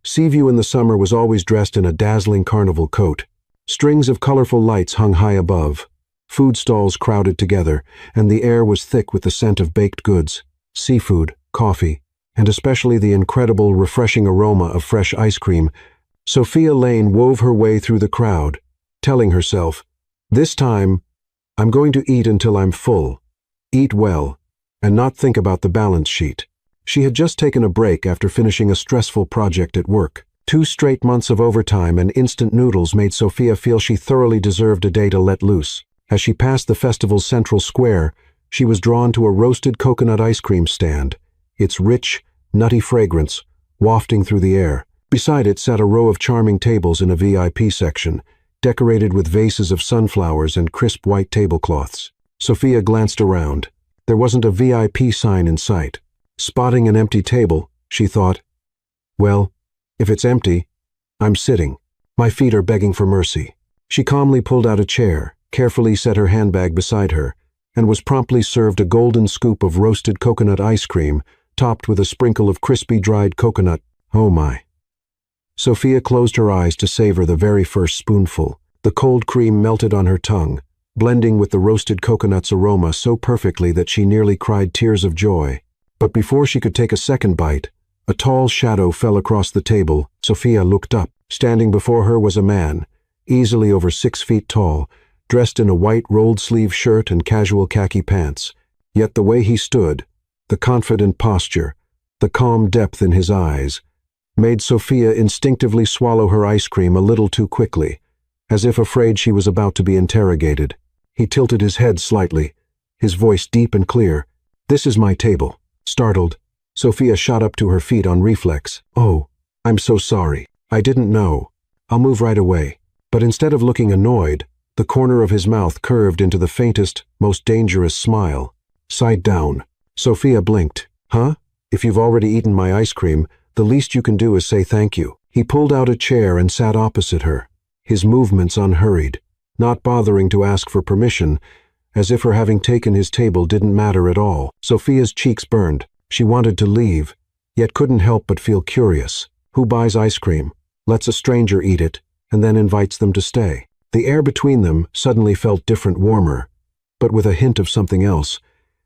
Seaview in the summer was always dressed in a dazzling carnival coat. Strings of colorful lights hung high above. Food stalls crowded together, and the air was thick with the scent of baked goods, seafood, coffee, and especially the incredible, refreshing aroma of fresh ice cream. Sophia Lane wove her way through the crowd, telling herself, "This time, I'm going to eat until I'm full, eat well, and not think about the balance sheet." She had just taken a break after finishing a stressful project at work. 2 straight months of overtime and instant noodles made Sophia feel she thoroughly deserved a day to let loose. As she passed the festival's central square, she was drawn to a roasted coconut ice cream stand, its rich, nutty fragrance wafting through the air. Beside it sat a row of charming tables in a VIP section, decorated with vases of sunflowers and crisp white tablecloths. Sophia glanced around. There wasn't a VIP sign in sight. Spotting an empty table, she thought, "Well, if it's empty, I'm sitting. My feet are begging for mercy." She calmly pulled out a chair, carefully set her handbag beside her, and was promptly served a golden scoop of roasted coconut ice cream, topped with a sprinkle of crispy dried coconut. Oh my. Sophia closed her eyes to savor the very first spoonful. The cold cream melted on her tongue, blending with the roasted coconut's aroma so perfectly that she nearly cried tears of joy. But before she could take a second bite, a tall shadow fell across the table. Sophia looked up. Standing before her was a man, easily over 6 feet tall, dressed in a white rolled-sleeve shirt and casual khaki pants. Yet the way he stood, the confident posture, the calm depth in his eyes, made Sophia instinctively swallow her ice cream a little too quickly, as if afraid she was about to be interrogated. He tilted his head slightly, his voice deep and clear. "This is my table." Startled, Sophia shot up to her feet on reflex. "Oh, I'm so sorry. I didn't know. I'll move right away." But instead of looking annoyed, the corner of his mouth curved into the faintest, most dangerous smile. "Side down." Sophia blinked. "Huh? If you've already eaten my ice cream, the least you can do is say thank you." He pulled out a chair and sat opposite her, his movements unhurried, not bothering to ask for permission, as if her having taken his table didn't matter at all. Sophia's cheeks burned. She wanted to leave, yet couldn't help but feel curious. Who buys ice cream, lets a stranger eat it, and then invites them to stay? The air between them suddenly felt different, warmer, but with a hint of something else,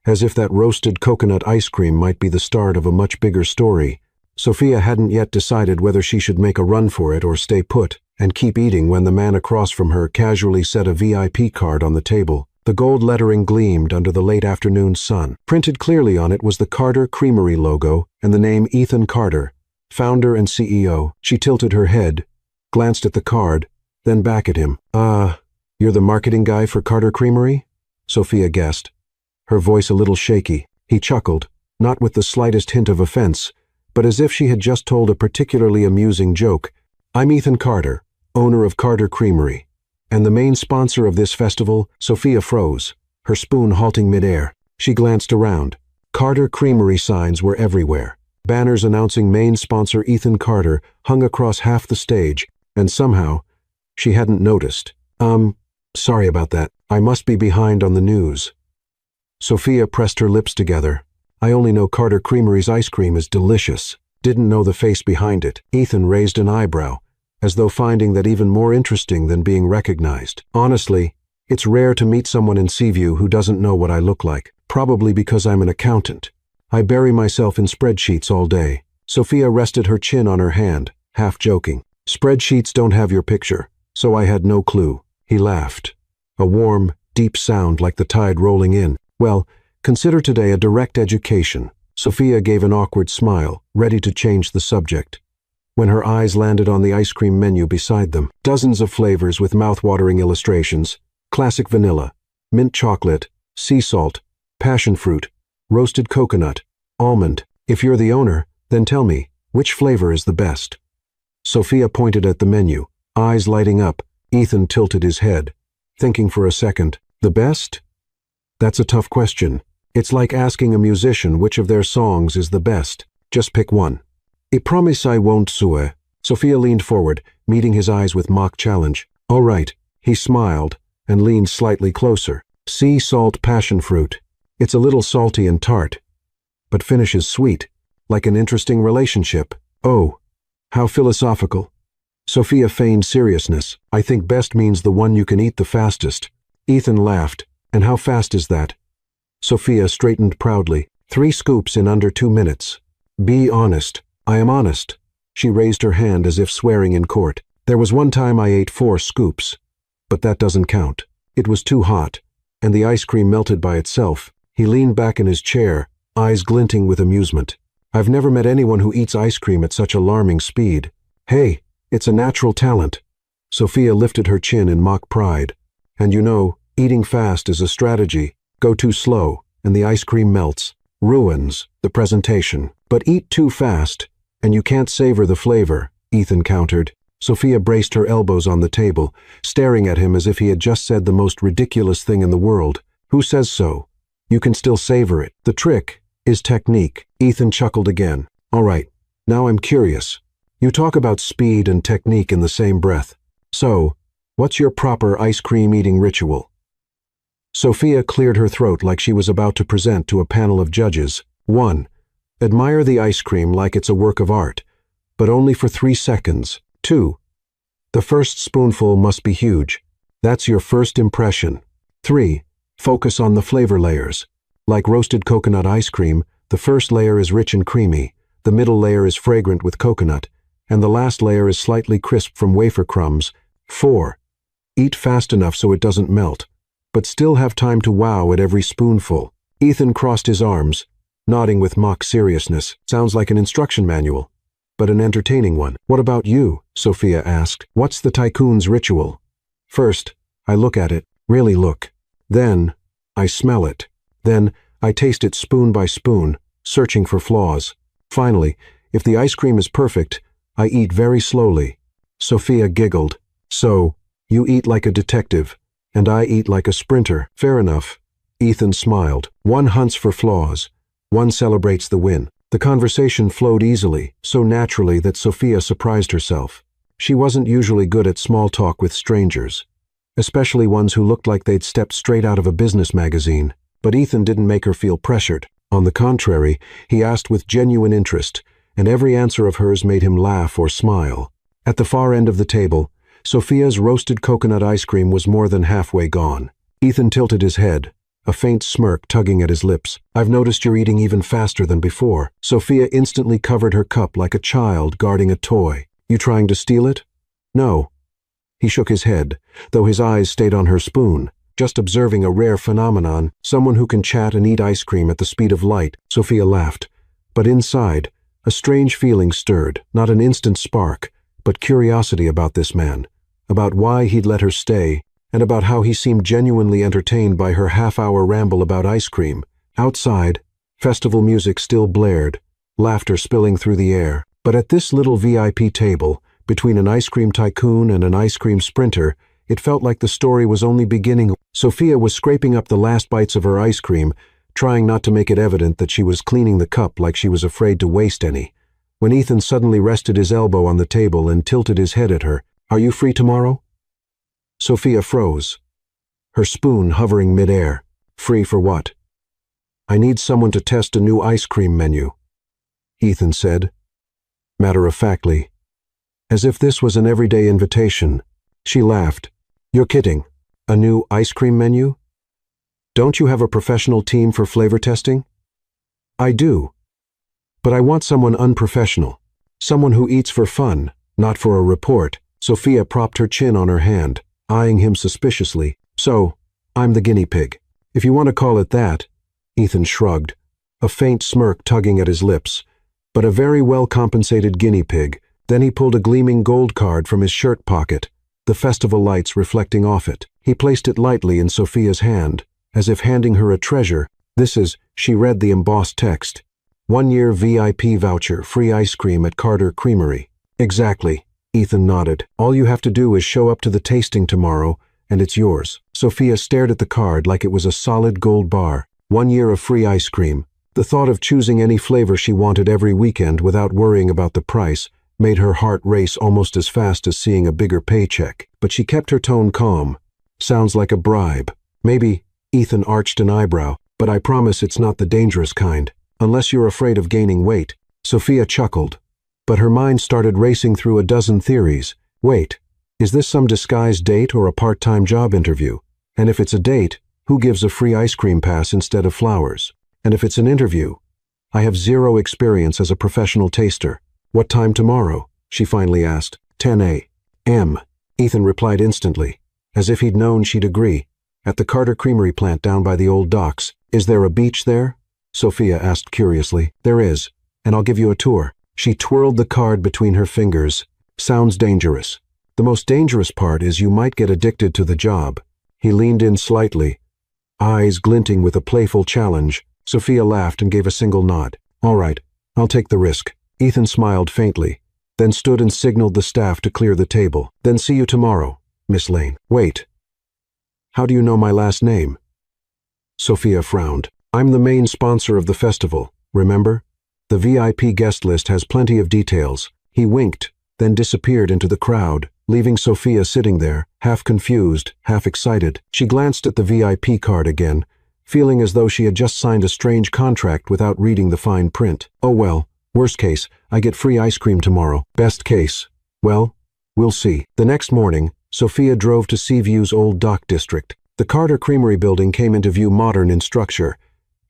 as if that roasted coconut ice cream might be the start of a much bigger story. Sophia hadn't yet decided whether she should make a run for it or stay put and keep eating when the man across from her casually set a VIP card on the table. The gold lettering gleamed under the late afternoon sun. Printed clearly on it was the Carter Creamery logo and the name Ethan Carter, founder and CEO. She tilted her head, glanced at the card, then back at him. You're the marketing guy for Carter Creamery?" Sophia guessed, her voice a little shaky. He chuckled, not with the slightest hint of offense, but as if she had just told a particularly amusing joke. "I'm Ethan Carter, owner of Carter Creamery. And the main sponsor of this festival." Sophia froze, her spoon halting midair. She glanced around. Carter Creamery signs were everywhere. Banners announcing main sponsor Ethan Carter hung across half the stage, and somehow, she hadn't noticed. Sorry about that. I must be behind on the news." Sophia pressed her lips together. "I only know Carter Creamery's ice cream is delicious." Didn't know the face behind it. Ethan raised an eyebrow, as though finding that even more interesting than being recognized. "Honestly, it's rare to meet someone in Seaview who doesn't know what I look like. Probably because I'm an accountant. I bury myself in spreadsheets all day." Sophia rested her chin on her hand, half joking. "Spreadsheets don't have your picture, so I had no clue." He laughed, a warm, deep sound like the tide rolling in. "Well, consider today a direct education." Sophia gave an awkward smile, ready to change the subject, when her eyes landed on the ice cream menu beside them. Dozens of flavors with mouth-watering illustrations: classic vanilla, mint chocolate, sea salt, passion fruit, roasted coconut, almond. "If you're the owner, then tell me, which flavor is the best?" Sophia pointed at the menu, eyes lighting up. Ethan tilted his head, thinking for a second. "The best? That's a tough question. It's like asking a musician which of their songs is the best. Just pick one." "I promise I won't sue." Sophia leaned forward, meeting his eyes with mock challenge. "All right." He smiled and leaned slightly closer. "Sea salt passion fruit. It's a little salty and tart, but finishes sweet, like an interesting relationship." "Oh, How philosophical. Sophia feigned seriousness. I think best means the one you can eat the fastest. Ethan laughed. And how fast is that? Sophia straightened proudly. 3 scoops in under 2 minutes. Be honest. I am honest. She raised her hand as if swearing in court. There was one time I ate 4 scoops. But that doesn't count. It was too hot, and the ice cream melted by itself. He leaned back in his chair, eyes glinting with amusement. I've never met anyone who eats ice cream at such alarming speed. Hey, it's a natural talent. Sophia lifted her chin in mock pride. And you know, eating fast is a strategy. Go too slow, and the ice cream melts. Ruins the presentation. But eat too fast, and you can't savor the flavor, Ethan countered. Sophia braced her elbows on the table, staring at him as if he had just said the most ridiculous thing in the world. Who says so? You can still savor it. The trick is technique. Ethan chuckled again. All right, now I'm curious. You talk about speed and technique in the same breath. So, what's your proper ice cream eating ritual? Sophia cleared her throat like she was about to present to a panel of judges. 1. Admire the ice cream like it's a work of art, but only for 3 seconds. 2. The first spoonful must be huge. That's your first impression. 3. Focus on the flavor layers. Like roasted coconut ice cream, the first layer is rich and creamy, the middle layer is fragrant with coconut, and the last layer is slightly crisp from wafer crumbs. 4. Eat fast enough so it doesn't melt, but still have time to wow at every spoonful. Ethan crossed his arms, nodding with mock seriousness. Sounds like an instruction manual, but an entertaining one. What about you? Sophia asked. What's the tycoon's ritual? First, I look at it, really look. Then, I smell it. Then, I taste it spoon by spoon, searching for flaws. Finally, if the ice cream is perfect, I eat very slowly. Sophia giggled. So, you eat like a detective, and I eat like a sprinter. Fair enough. Ethan smiled. One hunts for flaws. One celebrates the win. The conversation flowed easily, so naturally that Sophia surprised herself. She wasn't usually good at small talk with strangers, especially ones who looked like they'd stepped straight out of a business magazine. But Ethan didn't make her feel pressured. On the contrary, he asked with genuine interest, and every answer of hers made him laugh or smile. At the far end of the table, Sophia's roasted coconut ice cream was more than halfway gone. Ethan tilted his head, a faint smirk tugging at his lips. I've noticed you're eating even faster than before. Sophia instantly covered her cup like a child guarding a toy. You trying to steal it? No. He shook his head, though his eyes stayed on her spoon, just observing a rare phenomenon, someone who can chat and eat ice cream at the speed of light. Sophia laughed. But inside, a strange feeling stirred, not an instant spark, but curiosity about this man, about why he'd let her stay, and about how he seemed genuinely entertained by her half-hour ramble about ice cream. Outside, festival music still blared, laughter spilling through the air. But at this little VIP table, between an ice cream tycoon and an ice cream sprinter, it felt like the story was only beginning. Sophia was scraping up the last bites of her ice cream, trying not to make it evident that she was cleaning the cup like she was afraid to waste any, when Ethan suddenly rested his elbow on the table and tilted his head at her. Are you free tomorrow? Sophia froze, her spoon hovering mid-air. Free for what? I need someone to test a new ice cream menu, Ethan said, matter-of-factly, as if this was an everyday invitation. She laughed. You're kidding. A new ice cream menu? Don't you have a professional team for flavor testing? I do. But I want someone unprofessional. Someone who eats for fun, not for a report. Sophia propped her chin on her hand, eyeing him suspiciously. So, I'm the guinea pig. If you want to call it that. Ethan shrugged, a faint smirk tugging at his lips. But a very well-compensated guinea pig. Then he pulled a gleaming gold card from his shirt pocket, the festival lights reflecting off it. He placed it lightly in Sophia's hand, as if handing her a treasure. This is, she read the embossed text. 1-year VIP voucher, free ice cream at Carter Creamery. Exactly, Ethan nodded. All you have to do is show up to the tasting tomorrow, and it's yours. Sophia stared at the card like it was a solid gold bar. 1 year of free ice cream. The thought of choosing any flavor she wanted every weekend without worrying about the price made her heart race almost as fast as seeing a bigger paycheck. But she kept her tone calm. Sounds like a bribe. Maybe. Ethan arched an eyebrow. But I promise it's not the dangerous kind. Unless you're afraid of gaining weight. Sophia chuckled. but her mind started racing through a dozen theories. Wait, is this some disguised date or a part-time job interview? And if it's a date, who gives a free ice cream pass instead of flowers? And if it's an interview, I have zero experience as a professional taster. What time tomorrow? She finally asked. 10 a.m. Ethan replied instantly, as if he'd known she'd agree. At the Carter Creamery plant down by the old docks. Is there a beach there? Sophia asked curiously. There is, and I'll give you a tour. She twirled the card between her fingers. Sounds dangerous. The most dangerous part is you might get addicted to the job. He leaned in slightly, eyes glinting with a playful challenge. Sophia laughed and gave a single nod. All right, I'll take the risk. Ethan smiled faintly, then stood and signaled the staff to clear the table. Then see you tomorrow, Miss Lane. Wait. How do you know my last name? Sophia frowned. I'm the main sponsor of the festival, remember? The VIP guest list has plenty of details. He winked, then disappeared into the crowd, leaving Sophia sitting there, half confused, half excited. She glanced at the VIP card again, feeling as though she had just signed a strange contract without reading the fine print. Oh well, worst case, I get free ice cream tomorrow. Best case, well, we'll see. The next morning, Sophia drove to Seaview's old dock district. The Carter Creamery building came into view modern in structure,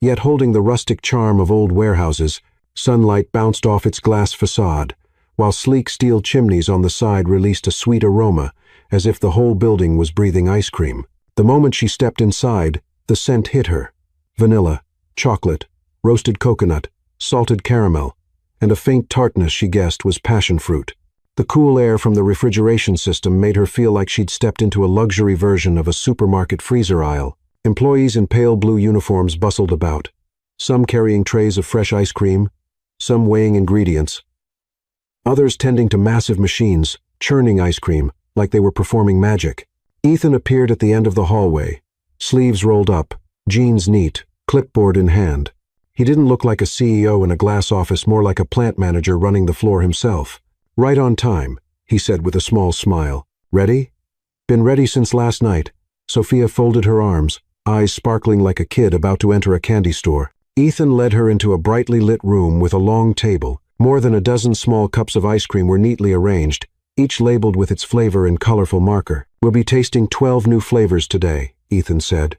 yet holding the rustic charm of old warehouses. Sunlight bounced off its glass facade, while sleek steel chimneys on the side released a sweet aroma, as if the whole building was breathing ice cream. The moment she stepped inside, the scent hit her. Vanilla, chocolate, roasted coconut, salted caramel, and a faint tartness she guessed was passion fruit. The cool air from the refrigeration system made her feel like she'd stepped into a luxury version of a supermarket freezer aisle. Employees in pale blue uniforms bustled about, some carrying trays of fresh ice cream, some weighing ingredients, others tending to massive machines, churning ice cream like they were performing magic. Ethan appeared at the end of the hallway, sleeves rolled up, jeans neat, clipboard in hand. He didn't look like a CEO in a glass office, more like a plant manager running the floor himself. Right on time, he said with a small smile. Ready? Been ready since last night. Sophia folded her arms, eyes sparkling like a kid about to enter a candy store. Ethan led her into a brightly lit room with a long table. More than a dozen small cups of ice cream were neatly arranged, each labeled with its flavor in colorful marker. We'll be tasting 12 new flavors today, Ethan said,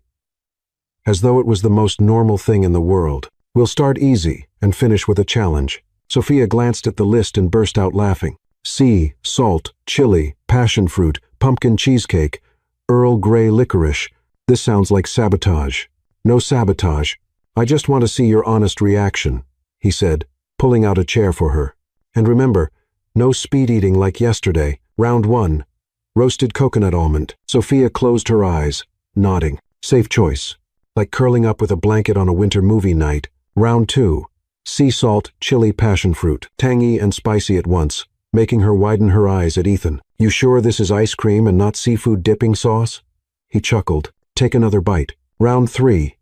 as though it was the most normal thing in the world. We'll start easy and finish with a challenge. Sophia glanced at the list and burst out laughing. Sea, salt, chili, passion fruit, pumpkin cheesecake, Earl Grey licorice. This sounds like sabotage. No sabotage. I just want to see your honest reaction, he said, pulling out a chair for her. And remember, no speed eating like yesterday. Round 1. Roasted coconut almond. Sophia closed her eyes, nodding. Safe choice. Like curling up with a blanket on a winter movie night. Round 2. Sea salt, chili passion fruit, tangy and spicy at once, making her widen her eyes at Ethan. You sure this is ice cream and not seafood dipping sauce? He chuckled. Take another bite. Round 3.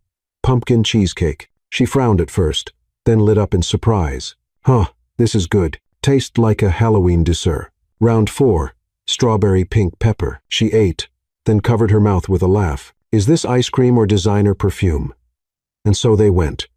Pumpkin cheesecake. She frowned at first, then lit up in surprise. Huh, this is good. Tastes like a Halloween dessert. Round 4. Strawberry pink pepper. She ate, then covered her mouth with a laugh. Is this ice cream or designer perfume? And so they went.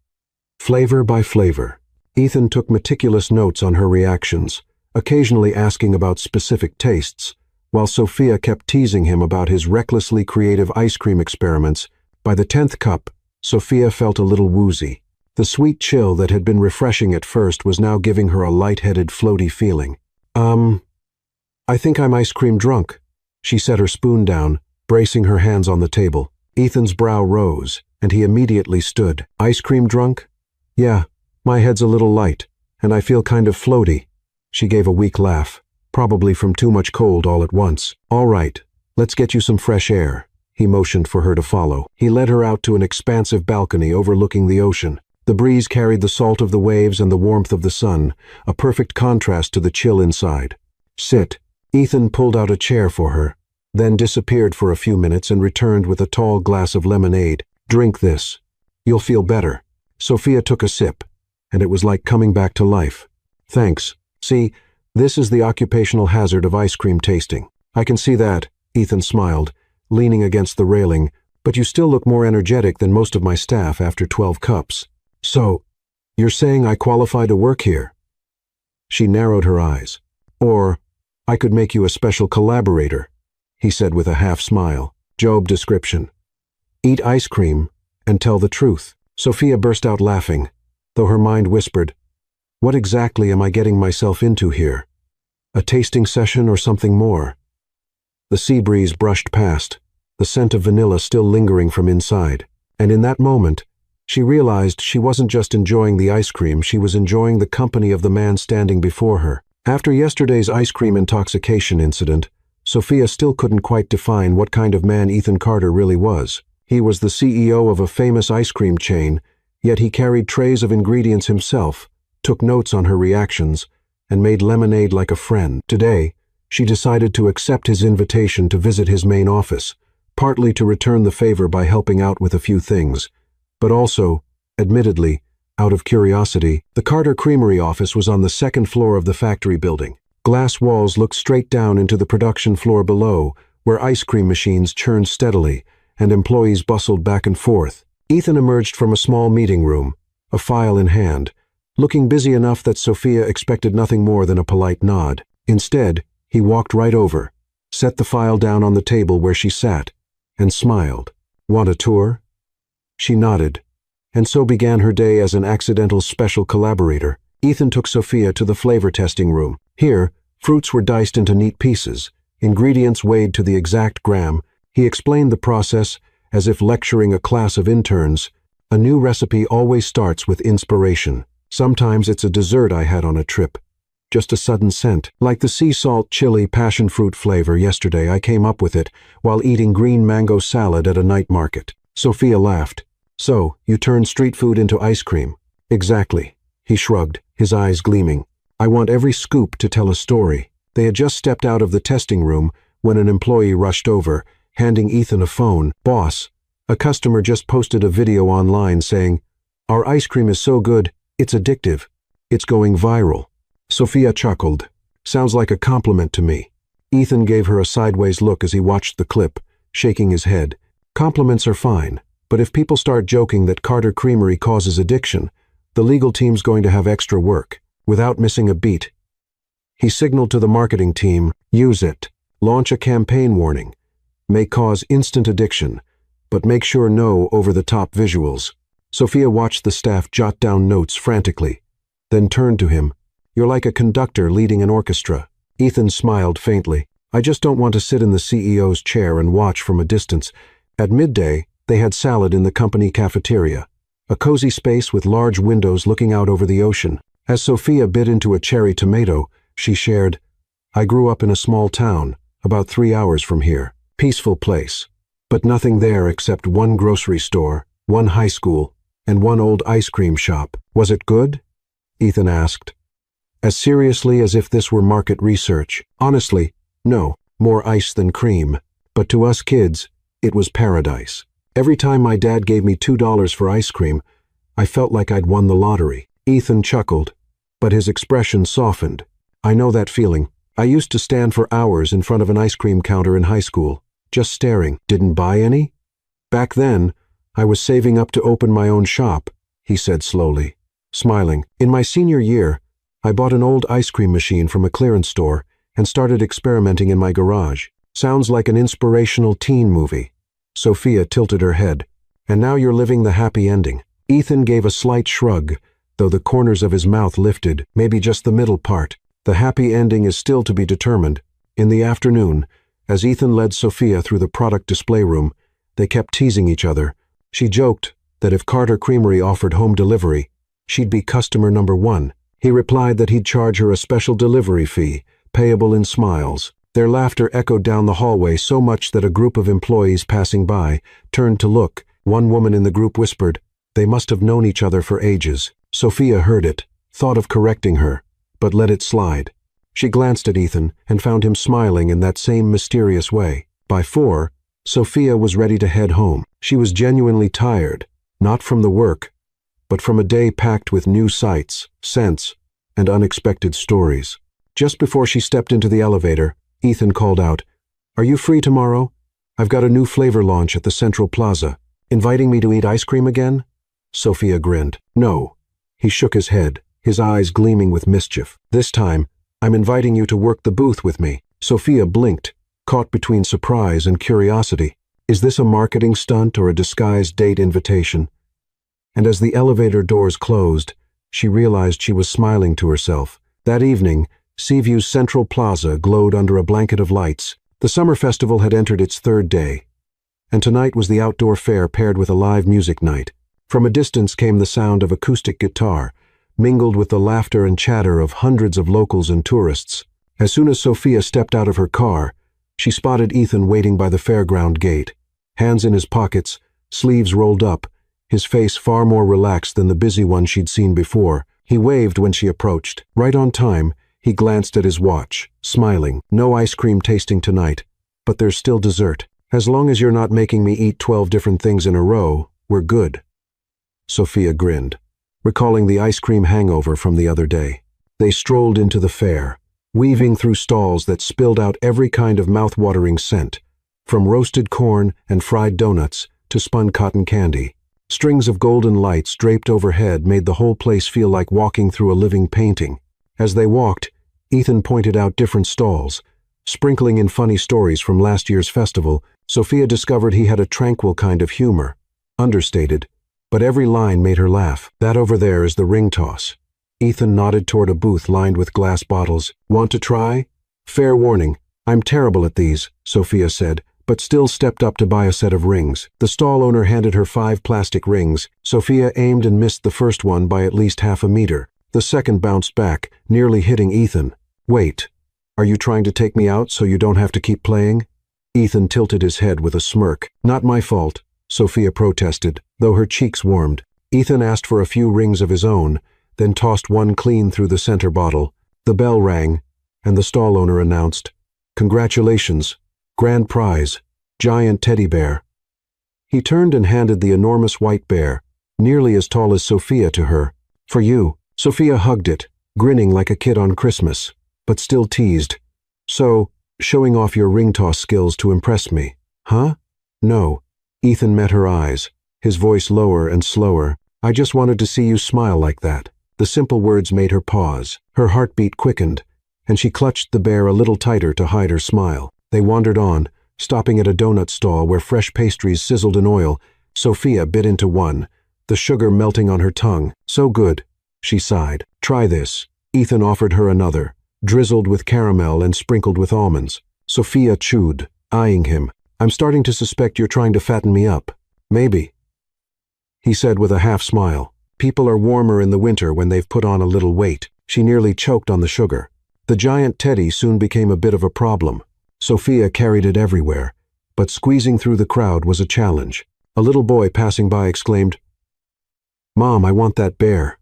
Flavor by flavor. Ethan took meticulous notes on her reactions, occasionally asking about specific tastes, while Sophia kept teasing him about his recklessly creative ice cream experiments. By the 10th cup, Sophia felt a little woozy. The sweet chill that had been refreshing at first was now giving her a light-headed, floaty feeling. I think I'm ice cream drunk. She set her spoon down, bracing her hands on the table. Ethan's brow rose, and he immediately stood. Ice cream drunk? Yeah, my head's a little light, and I feel kind of floaty. She gave a weak laugh, probably from too much cold all at once. All right, let's get you some fresh air. He motioned for her to follow. He led her out to an expansive balcony overlooking the ocean. The breeze carried the salt of the waves and the warmth of the sun, a perfect contrast to the chill inside. Sit. Ethan pulled out a chair for her, then disappeared for a few minutes and returned with a tall glass of lemonade. Drink this. You'll feel better. Sophia took a sip, and it was like coming back to life. Thanks. See, this is the occupational hazard of ice cream tasting. I can see that, Ethan smiled, leaning against the railing, but you still look more energetic than most of my staff after 12 cups. So, you're saying I qualify to work here? She narrowed her eyes. Or, I could make you a special collaborator, he said with a half-smile. Job description. Eat ice cream and tell the truth. Sophia burst out laughing, though her mind whispered, what exactly am I getting myself into here? A tasting session or something more? The sea breeze brushed past, the scent of vanilla still lingering from inside, and in that moment, she realized she wasn't just enjoying the ice cream, she was enjoying the company of the man standing before her. After yesterday's ice cream intoxication incident, Sophia still couldn't quite define what kind of man Ethan Carter really was. He was the CEO of a famous ice cream chain, yet he carried trays of ingredients himself, took notes on her reactions, and made lemonade like a friend. Today, she decided to accept his invitation to visit his main office, partly to return the favor by helping out with a few things, but also, admittedly, out of curiosity. The Carter Creamery office was on the second floor of the factory building. Glass walls looked straight down into the production floor below, where ice cream machines churned steadily, and employees bustled back and forth. Ethan emerged from a small meeting room, a file in hand, looking busy enough that Sophia expected nothing more than a polite nod. Instead, he walked right over, set the file down on the table where she sat, and smiled. Want a tour? She nodded, and so began her day as an accidental special collaborator. Ethan took Sophia to the flavor testing room. Here, fruits were diced into neat pieces, ingredients weighed to the exact gram. He explained the process as if lecturing a class of interns. A new recipe always starts with inspiration. Sometimes it's a dessert I had on a trip. Just a sudden scent, like the sea salt chili passion fruit flavor yesterday. I came up with it while eating green mango salad at a night market. Sophia laughed. So, you turned street food into ice cream. Exactly. He shrugged, his eyes gleaming. I want every scoop to tell a story. They had just stepped out of the testing room when an employee rushed over, handing Ethan a phone. Boss, a customer just posted a video online saying, our ice cream is so good, it's addictive. It's going viral. Sophia chuckled. Sounds like a compliment to me. Ethan gave her a sideways look as he watched the clip, shaking his head. Compliments are fine, but if people start joking that Carter Creamery causes addiction, the legal team's going to have extra work. Without missing a beat, he signaled to the marketing team, use it. Launch a campaign warning. May cause instant addiction, but make sure no over-the-top visuals. Sophia watched the staff jot down notes frantically, then turned to him. You're like a conductor leading an orchestra. Ethan smiled faintly. I just don't want to sit in the CEO's chair and watch from a distance. At midday, they had salad in the company cafeteria, a cozy space with large windows looking out over the ocean. As Sophia bit into a cherry tomato, she shared, I grew up in a small town, about 3 hours from here. Peaceful place, but nothing there except one grocery store, one high school, and one old ice cream shop. Was it good? Ethan asked, as seriously as if this were market research. Honestly, no, more ice than cream. But to us kids, it was paradise. Every time my dad gave me $2 for ice cream, I felt like I'd won the lottery. Ethan chuckled, but his expression softened. I know that feeling. I used to stand for hours in front of an ice cream counter in high school, just staring. Didn't buy any? Back then, I was saving up to open my own shop, he said slowly, smiling. In my senior year, I bought an old ice cream machine from a clearance store and started experimenting in my garage. Sounds like an inspirational teen movie. Sophia tilted her head. And now you're living the happy ending. Ethan gave a slight shrug, though the corners of his mouth lifted, maybe just the middle part. The happy ending is still to be determined. In the afternoon, as Ethan led Sophia through the product display room, they kept teasing each other. She joked that if Carter Creamery offered home delivery, she'd be customer number 1. He replied that he'd charge her a special delivery fee, payable in smiles. Their laughter echoed down the hallway so much that a group of employees passing by turned to look. One woman in the group whispered, they must have known each other for ages. Sophia heard it, thought of correcting her, but let it slide. She glanced at Ethan and found him smiling in that same mysterious way. By 4, Sophia was ready to head home. She was genuinely tired, not from the work, but from a day packed with new sights, scents, and unexpected stories. Just before she stepped into the elevator, Ethan called out, Are you free tomorrow? I've got a new flavor launch at the Central Plaza. Inviting me to eat ice cream again? Sophia grinned. No. He shook his head. his eyes gleaming with mischief. "This time, I'm inviting you to work the booth with me." Sophia blinked, caught between surprise and curiosity. Is this a marketing stunt or a disguised date invitation? And as the elevator doors closed, she realized she was smiling to herself. That evening, Seaview's Central Plaza glowed under a blanket of lights. The summer festival had entered its third day, and tonight was the outdoor fair paired with a live music night. From a distance came the sound of acoustic guitar, mingled with the laughter and chatter of hundreds of locals and tourists. As soon as Sophia stepped out of her car, she spotted Ethan waiting by the fairground gate, hands in his pockets, sleeves rolled up, his face far more relaxed than the busy one she'd seen before. He waved when she approached. Right on time, he glanced at his watch, smiling. "No ice cream tasting tonight, but there's still dessert. As long as you're not making me eat 12 different things in a row, we're good." Sophia grinned, recalling the ice cream hangover from the other day. They strolled into the fair, weaving through stalls that spilled out every kind of mouth-watering scent, from roasted corn and fried donuts to spun cotton candy. Strings of golden lights draped overhead made the whole place feel like walking through a living painting. As they walked, Ethan pointed out different stalls. Sprinkling in funny stories from last year's festival, Sophia discovered he had a tranquil kind of humor, understated, but every line made her laugh. "That over there is the ring toss." Ethan nodded toward a booth lined with glass bottles. "Want to try?" "Fair warning, I'm terrible at these," Sophia said, but still stepped up to buy a set of rings. The stall owner handed her 5 plastic rings. Sophia aimed and missed the first one by at least half a meter. The second bounced back, nearly hitting Ethan. "Wait, are you trying to take me out so you don't have to keep playing?" Ethan tilted his head with a smirk. "Not my fault," Sophia protested, though her cheeks warmed. Ethan asked for a few rings of his own, then tossed one clean through the center bottle. The bell rang, and the stall owner announced, "Congratulations, grand prize, giant teddy bear." He turned and handed the enormous white bear, nearly as tall as Sophia, to her. "For you." Sophia hugged it, grinning like a kid on Christmas, but still teased. "So, showing off your ring toss skills to impress me, huh?" "No." Ethan met her eyes, his voice lower and slower. "I just wanted to see you smile like that." The simple words made her pause. Her heartbeat quickened, and she clutched the bear a little tighter to hide her smile. They wandered on, stopping at a donut stall where fresh pastries sizzled in oil. Sophia bit into one, the sugar melting on her tongue. "So good," she sighed. "Try this." Ethan offered her another, drizzled with caramel and sprinkled with almonds. Sophia chewed, eyeing him. "I'm starting to suspect you're trying to fatten me up." "Maybe," he said with a half-smile. "People are warmer in the winter when they've put on a little weight." She nearly choked on the sugar. The giant teddy soon became a bit of a problem. Sophia carried it everywhere, but squeezing through the crowd was a challenge. A little boy passing by exclaimed, "Mom, I want that bear."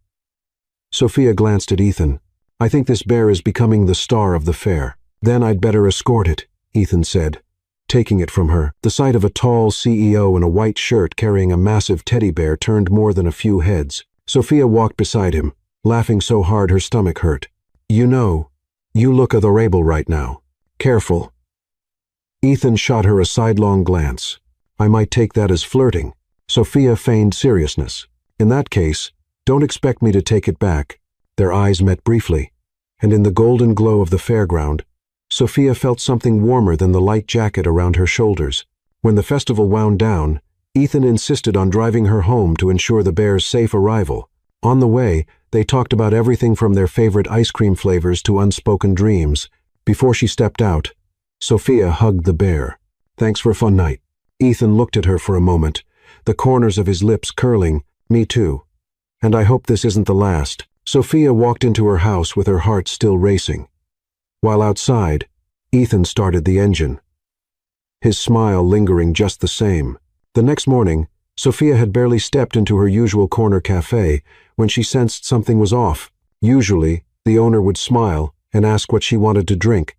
Sophia glanced at Ethan. "I think this bear is becoming the star of the fair." "Then I'd better escort it," Ethan said, taking it from her. The sight of a tall CEO in a white shirt carrying a massive teddy bear turned more than a few heads. Sophia walked beside him, laughing so hard her stomach hurt. "You know, you look adorable right now. Careful." Ethan shot her a sidelong glance. "I might take that as flirting." Sophia feigned seriousness. "In that case, don't expect me to take it back." Their eyes met briefly, and in the golden glow of the fairground, Sophia felt something warmer than the light jacket around her shoulders. When the festival wound down, Ethan insisted on driving her home to ensure the bear's safe arrival. On the way, they talked about everything from their favorite ice cream flavors to unspoken dreams. Before she stepped out, Sophia hugged the bear. "Thanks for a fun night." Ethan looked at her for a moment, the corners of his lips curling. "Me too. And I hope this isn't the last." Sophia walked into her house with her heart still racing. While outside, Ethan started the engine, his smile lingering just the same. The next morning, Sophia had barely stepped into her usual corner cafe when she sensed something was off. Usually, the owner would smile and ask what she wanted to drink.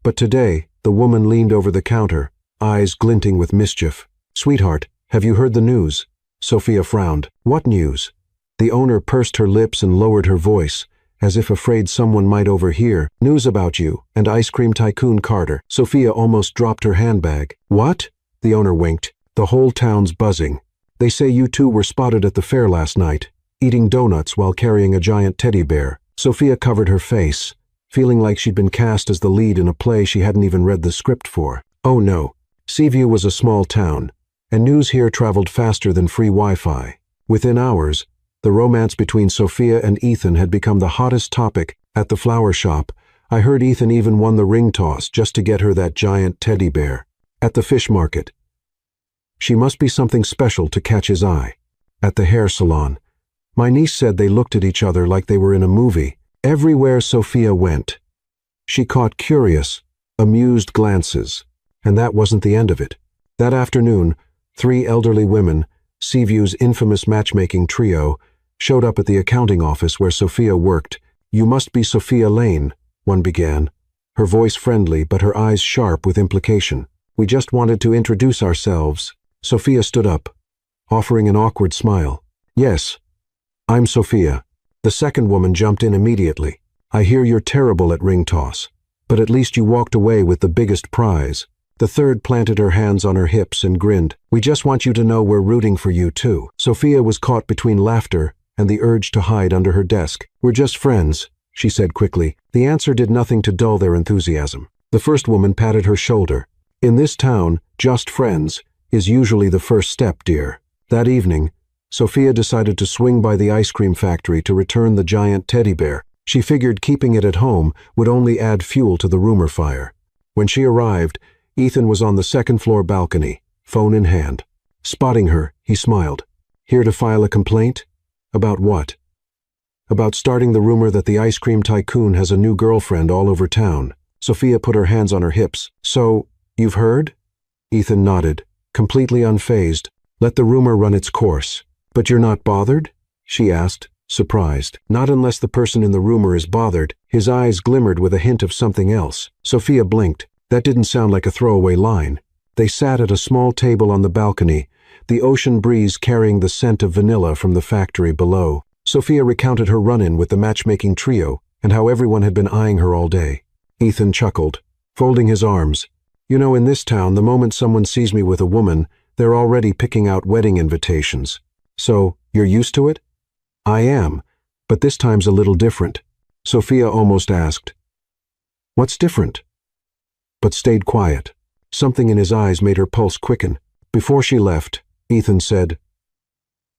But today, the woman leaned over the counter, eyes glinting with mischief. "Sweetheart, have you heard the news?" Sophia frowned. "What news?" The owner pursed her lips and lowered her voice, as if afraid someone might overhear. "News about you and ice cream tycoon Carter." Sophia almost dropped her handbag. "What?" The owner winked. "The whole town's buzzing. They say you two were spotted at the fair last night. eating donuts while carrying a giant teddy bear. Sophia covered her face, feeling like she'd been cast as the lead in a play she hadn't even read the script for. Oh no. Seaview was a small town, and news here traveled faster than free Wi-Fi. Within hours, the romance between Sophia and Ethan had become the hottest topic. At the flower shop, I heard Ethan even won the ring toss just to get her that giant teddy bear. At the fish market, she must be something special to catch his eye. At the hair salon, my niece said they looked at each other like they were in a movie. Everywhere Sophia went, she caught curious, amused glances, and that wasn't the end of it. That afternoon, 3 elderly women, Seaview's infamous matchmaking trio, showed up at the accounting office where Sophia worked. "You must be Sophia Lane," one began, her voice friendly but her eyes sharp with implication. "We just wanted to introduce ourselves." Sophia stood up, offering an awkward smile. "Yes, I'm Sophia." The second woman jumped in immediately. "I hear you're terrible at ring toss, but at least you walked away with the biggest prize." The third planted her hands on her hips and grinned. "We just want you to know we're rooting for you too." Sophia was caught between laughter and the urge to hide under her desk. "We're just friends," she said quickly. The answer did nothing to dull their enthusiasm. The first woman patted her shoulder. "In this town, just friends is usually the first step, dear." That evening, Sophia decided to swing by the ice cream factory to return the giant teddy bear. She figured keeping it at home would only add fuel to the rumor fire. When she arrived, Ethan was on the second-floor balcony, phone in hand. Spotting her, he smiled. "Here to file a complaint?" "About what?" "About starting the rumor that the ice cream tycoon has a new girlfriend all over town." Sophia put her hands on her hips. "So, you've heard?" Ethan nodded, completely unfazed. "Let the rumor run its course." "But you're not bothered?" she asked, surprised. "Not unless the person in the rumor is bothered." His eyes glimmered with a hint of something else. Sophia blinked. That didn't sound like a throwaway line. They sat at a small table on the balcony, the ocean breeze carrying the scent of vanilla from the factory below. Sophia recounted her run-in with the matchmaking trio and how everyone had been eyeing her all day. Ethan chuckled, folding his arms. "You know, in this town, the moment someone sees me with a woman, they're already picking out wedding invitations. So, you're used to it?" "I am, but this time's a little different." Sophia almost asked, "What's different?" But stayed quiet. Something in his eyes made her pulse quicken. Before she left, Ethan said,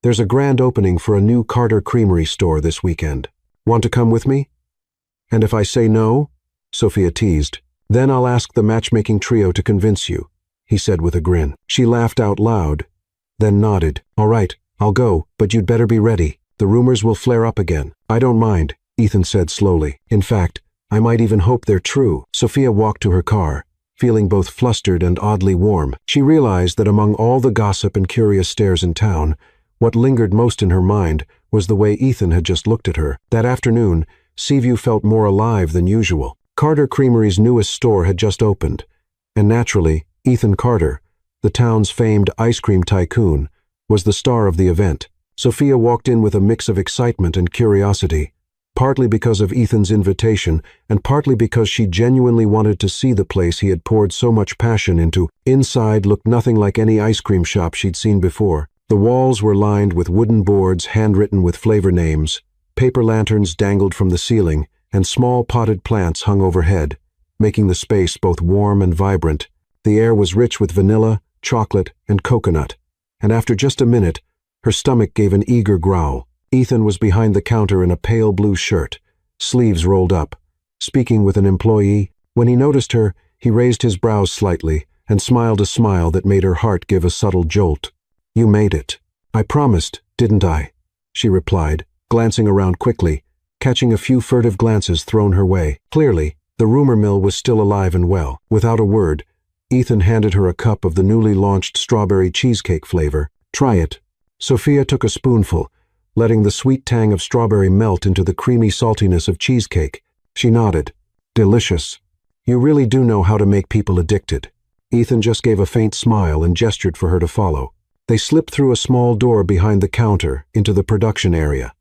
"There's a grand opening for a new Carter Creamery store this weekend. Want to come with me?" "And if I say no?" Sophia teased. "Then I'll ask the matchmaking trio to convince you," he said with a grin. She laughed out loud, then nodded. "All right, I'll go, but you'd better be ready. The rumors will flare up again." "I don't mind," Ethan said slowly. "In fact, I might even hope they're true." Sophia walked to her car, feeling both flustered and oddly warm. She realized that among all the gossip and curious stares in town, what lingered most in her mind was the way Ethan had just looked at her. That afternoon, Seaview felt more alive than usual. Carter Creamery's newest store had just opened, and naturally, Ethan Carter, the town's famed ice cream tycoon, was the star of the event. Sophia walked in with a mix of excitement and curiosity, partly because of Ethan's invitation, and partly because she genuinely wanted to see the place he had poured so much passion into. Inside looked nothing like any ice cream shop she'd seen before. The walls were lined with wooden boards handwritten with flavor names, paper lanterns dangled from the ceiling, and small potted plants hung overhead, making the space both warm and vibrant. The air was rich with vanilla, chocolate, and coconut, and after just a minute, her stomach gave an eager growl. Ethan was behind the counter in a pale blue shirt, sleeves rolled up, speaking with an employee. When he noticed her, he raised his brows slightly and smiled a smile that made her heart give a subtle jolt. "You made it." "I promised, didn't I?" she replied, glancing around quickly, catching a few furtive glances thrown her way. Clearly, the rumor mill was still alive and well. Without a word, Ethan handed her a cup of the newly launched strawberry cheesecake flavor. "Try it." Sophia took a spoonful, letting the sweet tang of strawberry melt into the creamy saltiness of cheesecake. She nodded. "Delicious. You really do know how to make people addicted." Ethan just gave a faint smile and gestured for her to follow. They slipped through a small door behind the counter into the production area,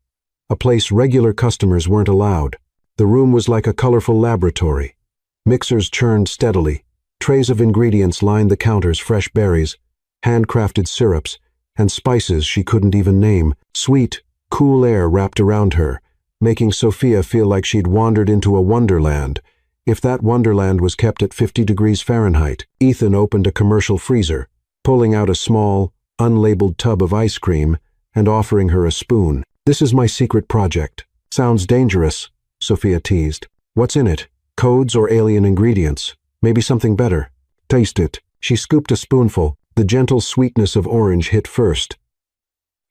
a place regular customers weren't allowed. The room was like a colorful laboratory. Mixers churned steadily. Trays of ingredients lined the counters: fresh berries, handcrafted syrups, and spices she couldn't even name. Sweet, Cool air wrapped around her, making Sophia feel like she'd wandered into a wonderland, if that wonderland was kept at 50 degrees Fahrenheit. Ethan opened a commercial freezer, pulling out a small, unlabeled tub of ice cream and offering her a spoon. "This is my secret project." "Sounds dangerous," Sophia teased. "What's in it? Codes or alien ingredients? Maybe something better." "Taste it." She scooped a spoonful. The gentle sweetness of orange hit first,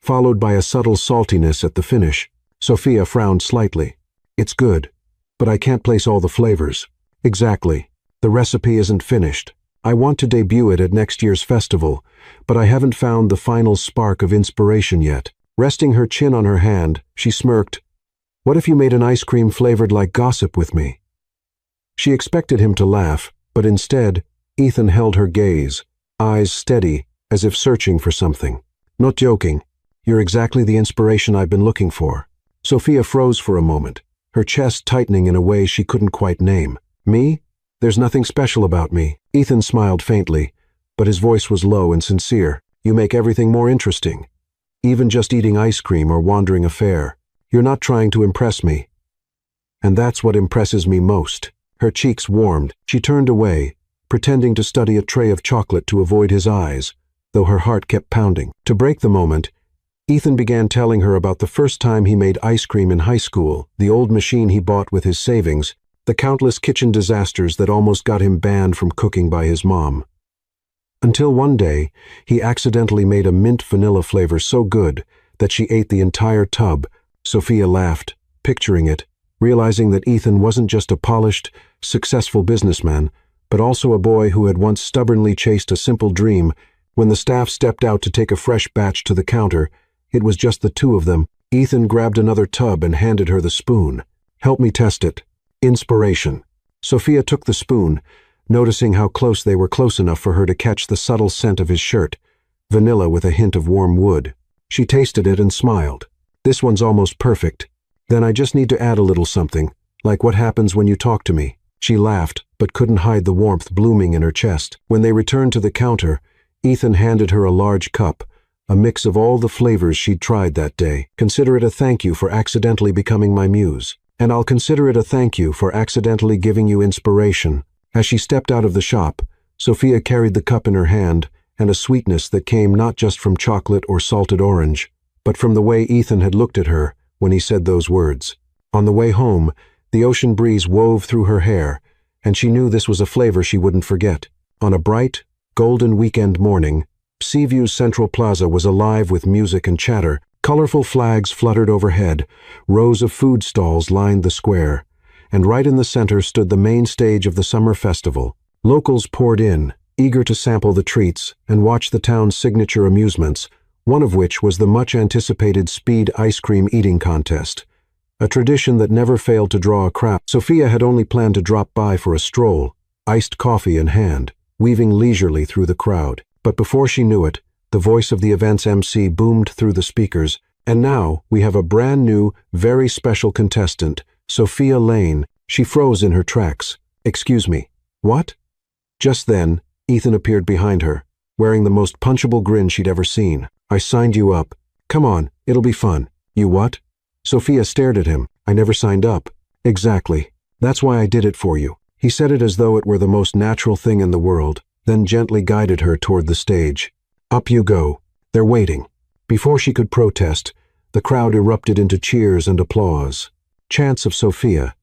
followed by a subtle saltiness at the finish. Sophia frowned slightly. "It's good, but I can't place all the flavors." "Exactly. The recipe isn't finished. I want to debut it at next year's festival, but I haven't found the final spark of inspiration yet." Resting her chin on her hand, she smirked. "What if you made an ice cream flavored like gossip with me?" She expected him to laugh, but instead, Ethan held her gaze, eyes steady, as if searching for something. "Not joking. You're exactly the inspiration I've been looking for." Sophia froze for a moment, her chest tightening in a way she couldn't quite name. "Me? There's nothing special about me." Ethan smiled faintly, but his voice was low and sincere. "You make everything more interesting. Even just eating ice cream or wandering a fair. You're not trying to impress me. And that's what impresses me most." Her cheeks warmed. She turned away, pretending to study a tray of chocolate to avoid his eyes, though her heart kept pounding. To break the moment, Ethan began telling her about the first time he made ice cream in high school, the old machine he bought with his savings, the countless kitchen disasters that almost got him banned from cooking by his mom. Until one day, he accidentally made a mint vanilla flavor so good that she ate the entire tub. Sophia laughed, picturing it, realizing that Ethan wasn't just a polished, successful businessman, but also a boy who had once stubbornly chased a simple dream. When the staff stepped out to take a fresh batch to the counter, it was just the two of them. Ethan grabbed another tub and handed her the spoon. "Help me test it." Inspiration. Sophia took the spoon, noticing how close they were, close enough for her to catch the subtle scent of his shirt, vanilla with a hint of warm wood. She tasted it and smiled. "This one's almost perfect. Then I just need to add a little something, like what happens when you talk to me." She laughed, but couldn't hide the warmth blooming in her chest. When they returned to the counter, Ethan handed her a large cup, a mix of all the flavors she'd tried that day. "Consider it a thank you for accidentally becoming my muse. And I'll consider it a thank you for accidentally giving you inspiration." As she stepped out of the shop, Sophia carried the cup in her hand, and a sweetness that came not just from chocolate or salted orange, but from the way Ethan had looked at her when he said those words. On the way home, the ocean breeze wove through her hair, and she knew this was a flavor she wouldn't forget. On a bright, golden weekend morning, Seaview's Central Plaza was alive with music and chatter. Colorful flags fluttered overhead, rows of food stalls lined the square, and right in the center stood the main stage of the summer festival. Locals poured in, eager to sample the treats and watch the town's signature amusements, one of which was the much-anticipated speed ice cream eating contest, a tradition that never failed to draw a crowd. Sophia had only planned to drop by for a stroll, iced coffee in hand, weaving leisurely through the crowd. But before she knew it, the voice of the event's MC boomed through the speakers. "And now we have a brand new, very special contestant, Sophia Lane." She froze in her tracks. "Excuse me, what?" Just then, Ethan appeared behind her, wearing the most punchable grin she'd ever seen. "I signed you up. Come on, it'll be fun." "You what?" Sophia stared at him. "I never signed up." "Exactly. That's why I did it for you." He said it as though it were the most natural thing in the world, then gently guided her toward the stage. "Up you go. They're waiting." Before she could protest, the crowd erupted into cheers and applause. Chants of Sophia.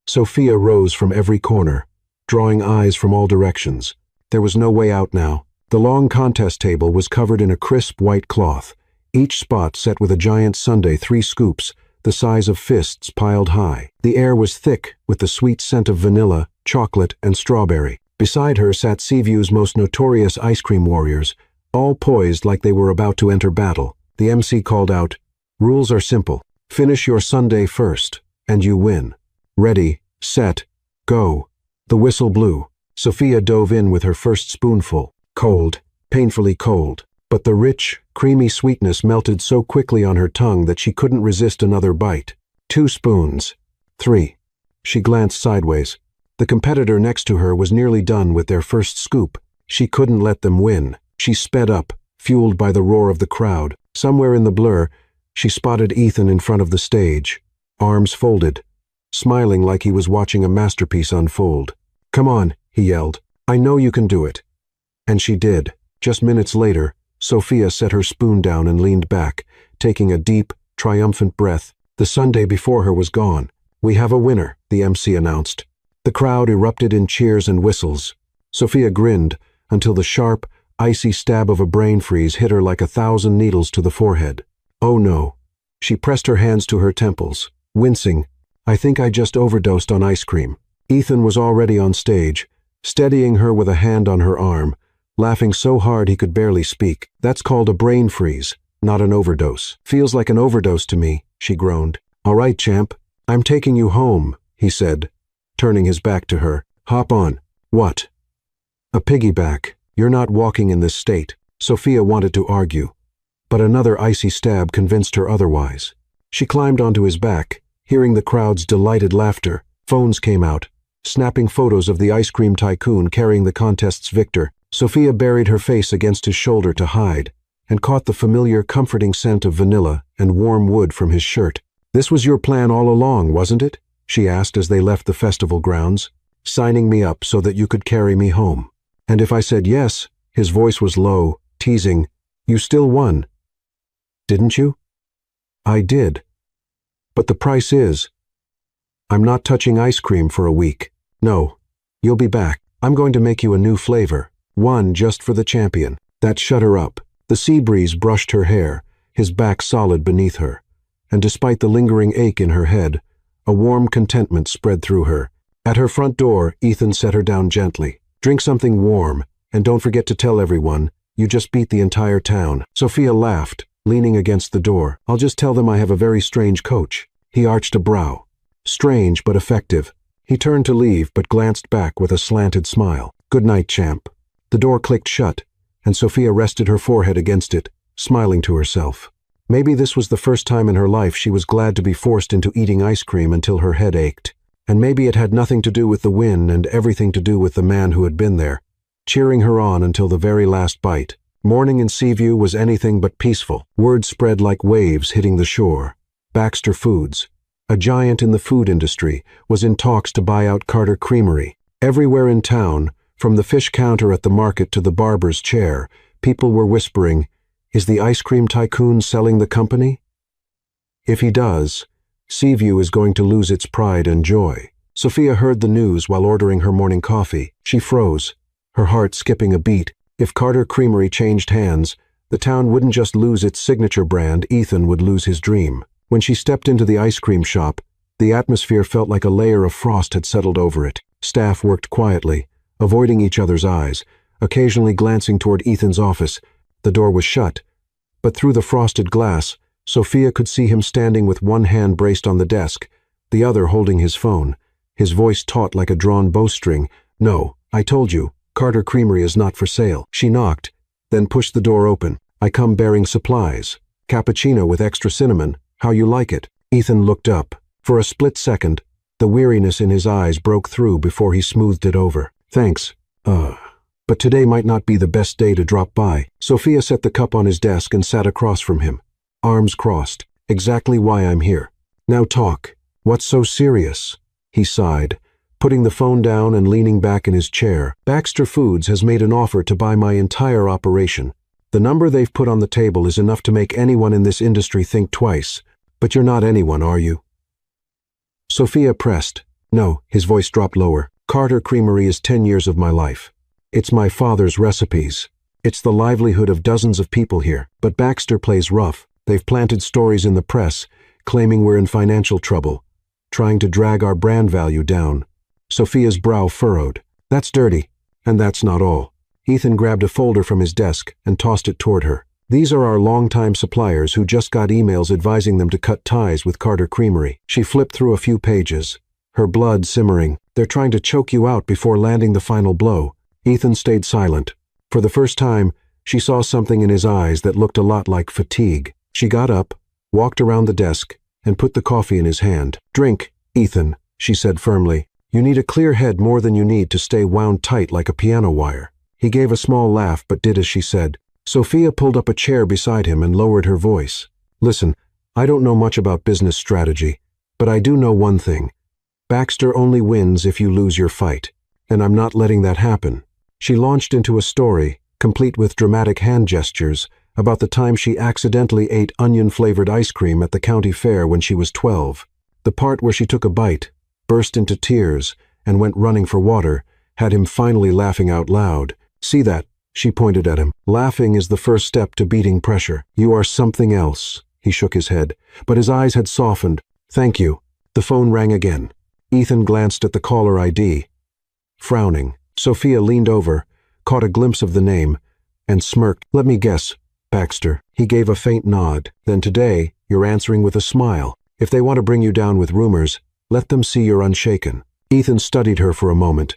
Sophia rose from every corner, drawing eyes from all directions. There was no way out now. The long contest table was covered in a crisp white cloth, each spot set with a giant sundae, 3 scoops, the size of fists piled high. The air was thick with the sweet scent of vanilla, chocolate, and strawberry. Beside her sat Seaview's most notorious ice cream warriors, all poised like they were about to enter battle. The MC called out, "Rules are simple. Finish your sundae first, and you win. Ready, set, go." The whistle blew. Sophia dove in with her first spoonful. Cold, painfully cold. But the rich, creamy sweetness melted so quickly on her tongue that she couldn't resist another bite. 2 spoons. 3. She glanced sideways. The competitor next to her was nearly done with their first scoop. She couldn't let them win. She sped up, fueled by the roar of the crowd. Somewhere in the blur, She spotted Ethan in front of the stage, arms folded, smiling like he was watching a masterpiece unfold. "Come on," he yelled. "I know you can do it." And she did. Just minutes later, Sophia set her spoon down and leaned back, taking a deep, triumphant breath. The Sunday before her was gone. "We have a winner," the MC announced. The crowd erupted in cheers and whistles. Sophia grinned until the sharp, icy stab of a brain freeze hit her like 1,000 needles to the forehead. Oh no. She pressed her hands to her temples, wincing. "I think I just overdosed on ice cream." Ethan was already on stage, steadying her with a hand on her arm, laughing so hard he could barely speak. "That's called a brain freeze, not an overdose." "Feels like an overdose to me," she groaned. "All right, champ. I'm taking you home," he said, turning his back to her. "Hop on." "What?" "A piggyback. You're not walking in this state." Sophia wanted to argue, but another icy stab convinced her otherwise. She climbed onto his back, hearing the crowd's delighted laughter. Phones came out, snapping photos of the ice cream tycoon carrying the contest's victor. Sophia buried her face against his shoulder to hide, and caught the familiar, comforting scent of vanilla and warm wood from his shirt. "This was your plan all along, wasn't it?" she asked as they left the festival grounds. "Signing me up so that you could carry me home." "And if I said yes," his voice was low, teasing, "you still won. Didn't you?" "I did. But the price is, I'm not touching ice cream for a week. No, you'll be back. I'm going to make you a new flavor. One just for the champion." That shut her up. The sea breeze brushed her hair, his back solid beneath her. And despite the lingering ache in her head, a warm contentment spread through her. At her front door, Ethan set her down gently. "Drink something warm, and don't forget to tell everyone. You just beat the entire town." Sophia laughed, leaning against the door. "I'll just tell them I have a very strange coach." He arched a brow. Strange but effective. He turned to leave but glanced back with a slanted smile. "Good night, champ." The door clicked shut, and Sophia rested her forehead against it, smiling to herself. Maybe this was the first time in her life she was glad to be forced into eating ice cream until her head ached. And maybe it had nothing to do with the win and everything to do with the man who had been there, cheering her on until the very last bite. Morning in Seaview was anything but peaceful. Word spread like waves hitting the shore. Baxter Foods, a giant in the food industry, was in talks to buy out Carter Creamery. Everywhere in town, from the fish counter at the market to the barber's chair, people were whispering, "Is the ice cream tycoon selling the company? If he does, Seaview is going to lose its pride and joy." Sophia heard the news while ordering her morning coffee. She froze, her heart skipping a beat. If Carter Creamery changed hands, the town wouldn't just lose its signature brand, Ethan would lose his dream. When she stepped into the ice cream shop, the atmosphere felt like a layer of frost had settled over it. Staff worked quietly, avoiding each other's eyes, occasionally glancing toward Ethan's office. The door was shut, but through the frosted glass, Sophia could see him standing with one hand braced on the desk, the other holding his phone, his voice taut like a drawn bowstring. "No, I told you, Carter Creamery is not for sale." She knocked, then pushed the door open. "I come bearing supplies. Cappuccino with extra cinnamon. How you like it?" Ethan looked up. For a split second, the weariness in his eyes broke through before he smoothed it over. "Thanks. But today might not be the best day to drop by." Sophia set the cup on his desk and sat across from him, arms crossed. "Exactly why I'm here. Now talk. What's so serious?" He sighed, putting the phone down and leaning back in his chair. "Baxter Foods has made an offer to buy my entire operation. The number they've put on the table is enough to make anyone in this industry think twice. But you're not anyone, are you?" Sophia pressed. "No," his voice dropped lower. "Carter Creamery is 10 years of my life. It's my father's recipes. It's the livelihood of dozens of people here. But Baxter plays rough. They've planted stories in the press, claiming we're in financial trouble, trying to drag our brand value down." Sophia's brow furrowed. "That's dirty. And that's not all." Ethan grabbed a folder from his desk and tossed it toward her. "These are our longtime suppliers who just got emails advising them to cut ties with Carter Creamery." She flipped through a few pages, her blood simmering. "They're trying to choke you out before landing the final blow." Ethan stayed silent. For the first time, she saw something in his eyes that looked a lot like fatigue. She got up, walked around the desk, and put the coffee in his hand. "Drink, Ethan," she said firmly. "You need a clear head more than you need to stay wound tight like a piano wire." He gave a small laugh but did as she said. Sophia pulled up a chair beside him and lowered her voice. "Listen, I don't know much about business strategy, but I do know one thing. Baxter only wins if you lose your fight, and I'm not letting that happen. She launched into a story, complete with dramatic hand gestures, about the time she accidentally ate onion-flavored ice cream at the county fair when she was 12. The part where she took a bite, burst into tears, and went running for water, had him finally laughing out loud. See that? She pointed at him. Laughing is the first step to beating pressure. You are something else. He shook his head, but his eyes had softened. Thank you. The phone rang again. Ethan glanced at the caller ID. Frowning, Sophia leaned over, caught a glimpse of the name, and smirked. Let me guess, Baxter. He gave a faint nod. Then today, you're answering with a smile. If they want to bring you down with rumors, let them see you're unshaken. Ethan studied her for a moment,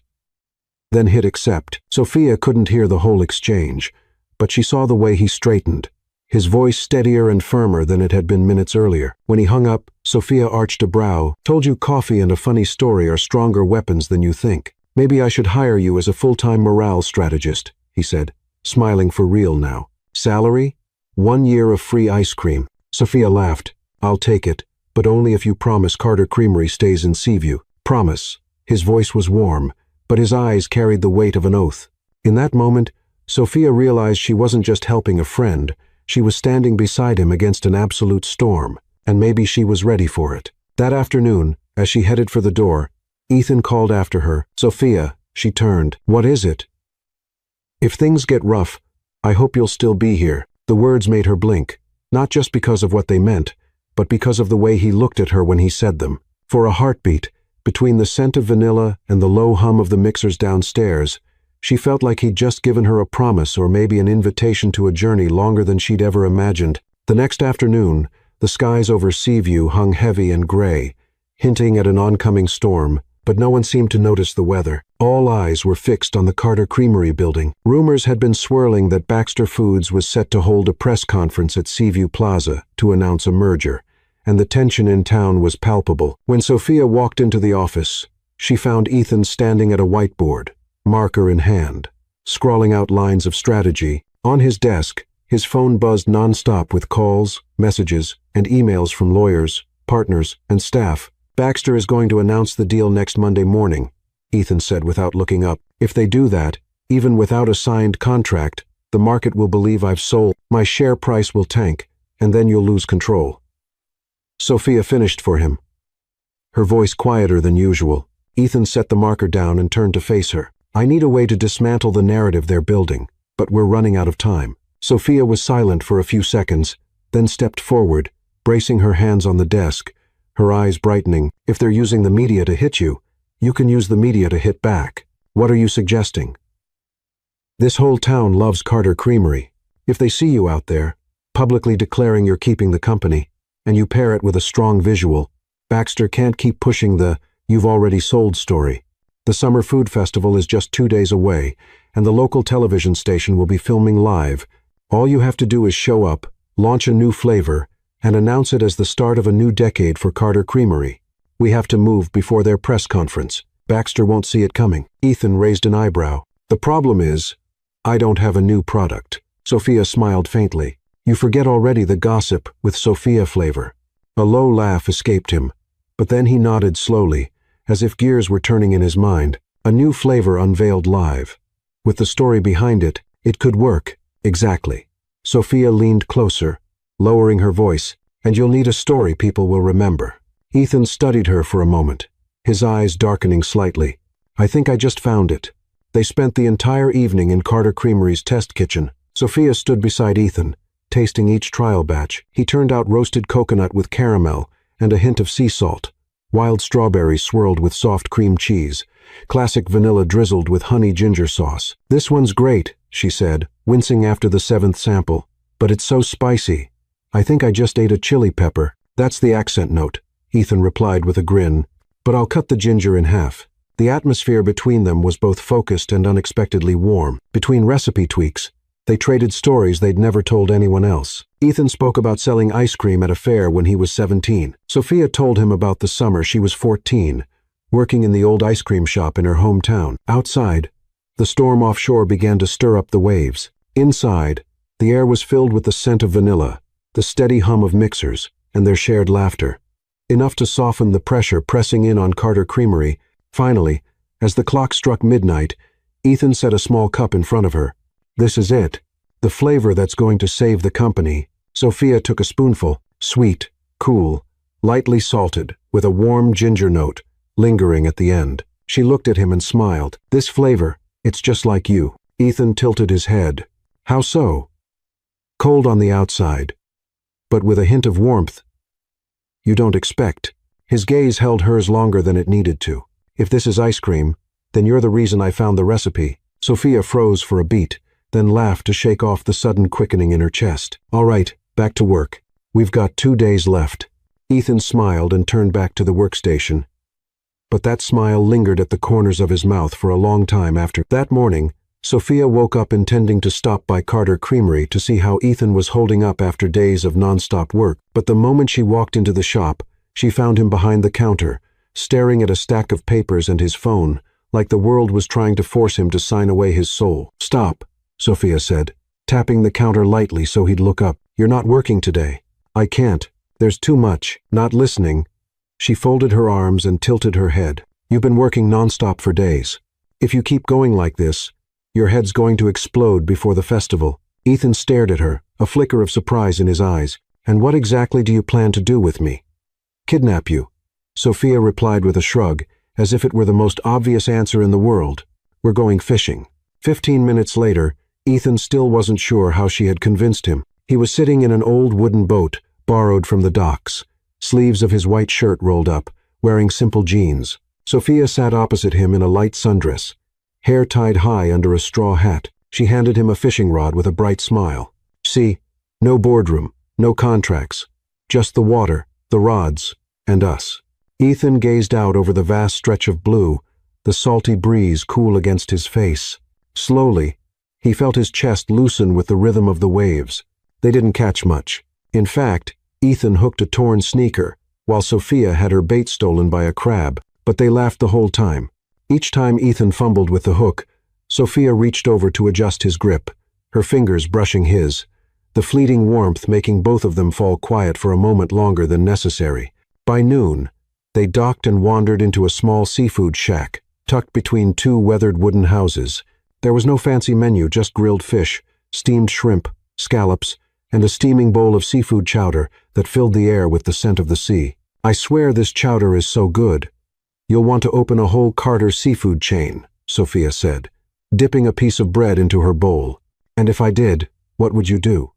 then hit accept. Sophia couldn't hear the whole exchange, but she saw the way he straightened, his voice steadier and firmer than it had been minutes earlier. When he hung up, Sophia arched a brow. Told you coffee and a funny story are stronger weapons than you think. Maybe I should hire you as a full-time morale strategist, he said, smiling for real now. Salary? 1 year of free ice cream. Sophia laughed. I'll take it, but only if you promise Carter Creamery stays in Seaview. Promise. His voice was warm, but his eyes carried the weight of an oath. In that moment, Sophia realized she wasn't just helping a friend, she was standing beside him against an absolute storm, and maybe she was ready for it. That afternoon, as she headed for the door, Ethan called after her. Sophia, she turned. What is it? If things get rough, I hope you'll still be here. The words made her blink, not just because of what they meant, but because of the way he looked at her when he said them. For a heartbeat, between the scent of vanilla and the low hum of the mixers downstairs, she felt like he'd just given her a promise or maybe an invitation to a journey longer than she'd ever imagined. The next afternoon, the skies over Seaview hung heavy and gray, hinting at an oncoming storm, but no one seemed to notice the weather. All eyes were fixed on the Carter Creamery building. Rumors had been swirling that Baxter Foods was set to hold a press conference at Seaview Plaza to announce a merger, and the tension in town was palpable. When Sophia walked into the office, she found Ethan standing at a whiteboard, marker in hand, scrawling out lines of strategy. On his desk, his phone buzzed nonstop with calls, messages, and emails from lawyers, partners, and staff. Baxter is going to announce the deal next Monday morning, Ethan said without looking up. If they do that, even without a signed contract, the market will believe I've sold. My share price will tank, and then you'll lose control. Sophia finished for him, her voice quieter than usual. Ethan set the marker down and turned to face her. I need a way to dismantle the narrative they're building, but we're running out of time. Sophia was silent for a few seconds, then stepped forward, bracing her hands on the desk, her eyes brightening. If they're using the media to hit you, you can use the media to hit back. What are you suggesting? This whole town loves Carter Creamery. If they see you out there, publicly declaring you're keeping the company, and you pair it with a strong visual, Baxter can't keep pushing the "you've already sold" story. The Summer Food Festival is just 2 days away, and the local television station will be filming live. All you have to do is show up, launch a new flavor, and announce it as the start of a new decade for Carter Creamery. We have to move before their press conference. Baxter won't see it coming. Ethan raised an eyebrow. The problem is, I don't have a new product. Sophia smiled faintly. You forget already the gossip with Sophia flavor. A low laugh escaped him, but then he nodded slowly, as if gears were turning in his mind. A new flavor unveiled live. With the story behind it, it could work. Exactly. Sophia leaned closer, lowering her voice. And you'll need a story people will remember. Ethan studied her for a moment, his eyes darkening slightly. I think I just found it. They spent the entire evening in Carter Creamery's test kitchen. Sophia stood beside Ethan, tasting each trial batch. He turned out roasted coconut with caramel and a hint of sea salt, wild strawberries swirled with soft cream cheese, classic vanilla drizzled with honey ginger sauce. This one's great, she said, wincing after the 7th sample. But it's so spicy. I think I just ate a chili pepper. That's the accent note, Ethan replied with a grin. But I'll cut the ginger in half. The atmosphere between them was both focused and unexpectedly warm. Between recipe tweaks, they traded stories they'd never told anyone else. Ethan spoke about selling ice cream at a fair when he was 17. Sophia told him about the summer she was 14, working in the old ice cream shop in her hometown. Outside, the storm offshore began to stir up the waves. Inside, the air was filled with the scent of vanilla, the steady hum of mixers, and their shared laughter. Enough to soften the pressure pressing in on Carter Creamery. Finally, as the clock struck midnight, Ethan set a small cup in front of her. "This is it. The flavor that's going to save the company." Sophia took a spoonful, sweet, cool, lightly salted, with a warm ginger note, lingering at the end. She looked at him and smiled. "This flavor, it's just like you." Ethan tilted his head. "How so?" "Cold on the outside, but with a hint of warmth you don't expect." His gaze held hers longer than it needed to. "If this is ice cream, then you're the reason I found the recipe." Sophia froze for a beat, then laughed to shake off the sudden quickening in her chest. "All right, back to work. We've got 2 days left." Ethan smiled and turned back to the workstation. But that smile lingered at the corners of his mouth for a long time after. That morning, Sophia woke up intending to stop by Carter Creamery to see how Ethan was holding up after days of non-stop work. But the moment she walked into the shop, she found him behind the counter, staring at a stack of papers and his phone, like the world was trying to force him to sign away his soul. "Stop," Sophia said, tapping the counter lightly so he'd look up. "You're not working today." "I can't. There's too much." Not listening, she folded her arms and tilted her head. "You've been working non-stop for days. If you keep going like this, your head's going to explode before the festival." Ethan stared at her, a flicker of surprise in his eyes. "And what exactly do you plan to do with me?" "Kidnap you," Sophia replied with a shrug, as if it were the most obvious answer in the world. "We're going fishing." 15 minutes later, Ethan still wasn't sure how she had convinced him. He was sitting in an old wooden boat, borrowed from the docks, sleeves of his white shirt rolled up, wearing simple jeans. Sophia sat opposite him in a light sundress, hair tied high under a straw hat. She handed him a fishing rod with a bright smile. "See, no boardroom, no contracts, just the water, the rods, and us." Ethan gazed out over the vast stretch of blue, the salty breeze cool against his face. Slowly, he felt his chest loosen with the rhythm of the waves. They didn't catch much. In fact, Ethan hooked a torn sneaker, while Sophia had her bait stolen by a crab, but they laughed the whole time. Each time Ethan fumbled with the hook, Sophia reached over to adjust his grip, her fingers brushing his, the fleeting warmth making both of them fall quiet for a moment longer than necessary. By noon, they docked and wandered into a small seafood shack, tucked between 2 weathered wooden houses. There was no fancy menu, just grilled fish, steamed shrimp, scallops, and a steaming bowl of seafood chowder that filled the air with the scent of the sea. "I swear this chowder is so good. You'll want to open a whole Carter seafood chain," Sophia said, dipping a piece of bread into her bowl. "And if I did, what would you do?"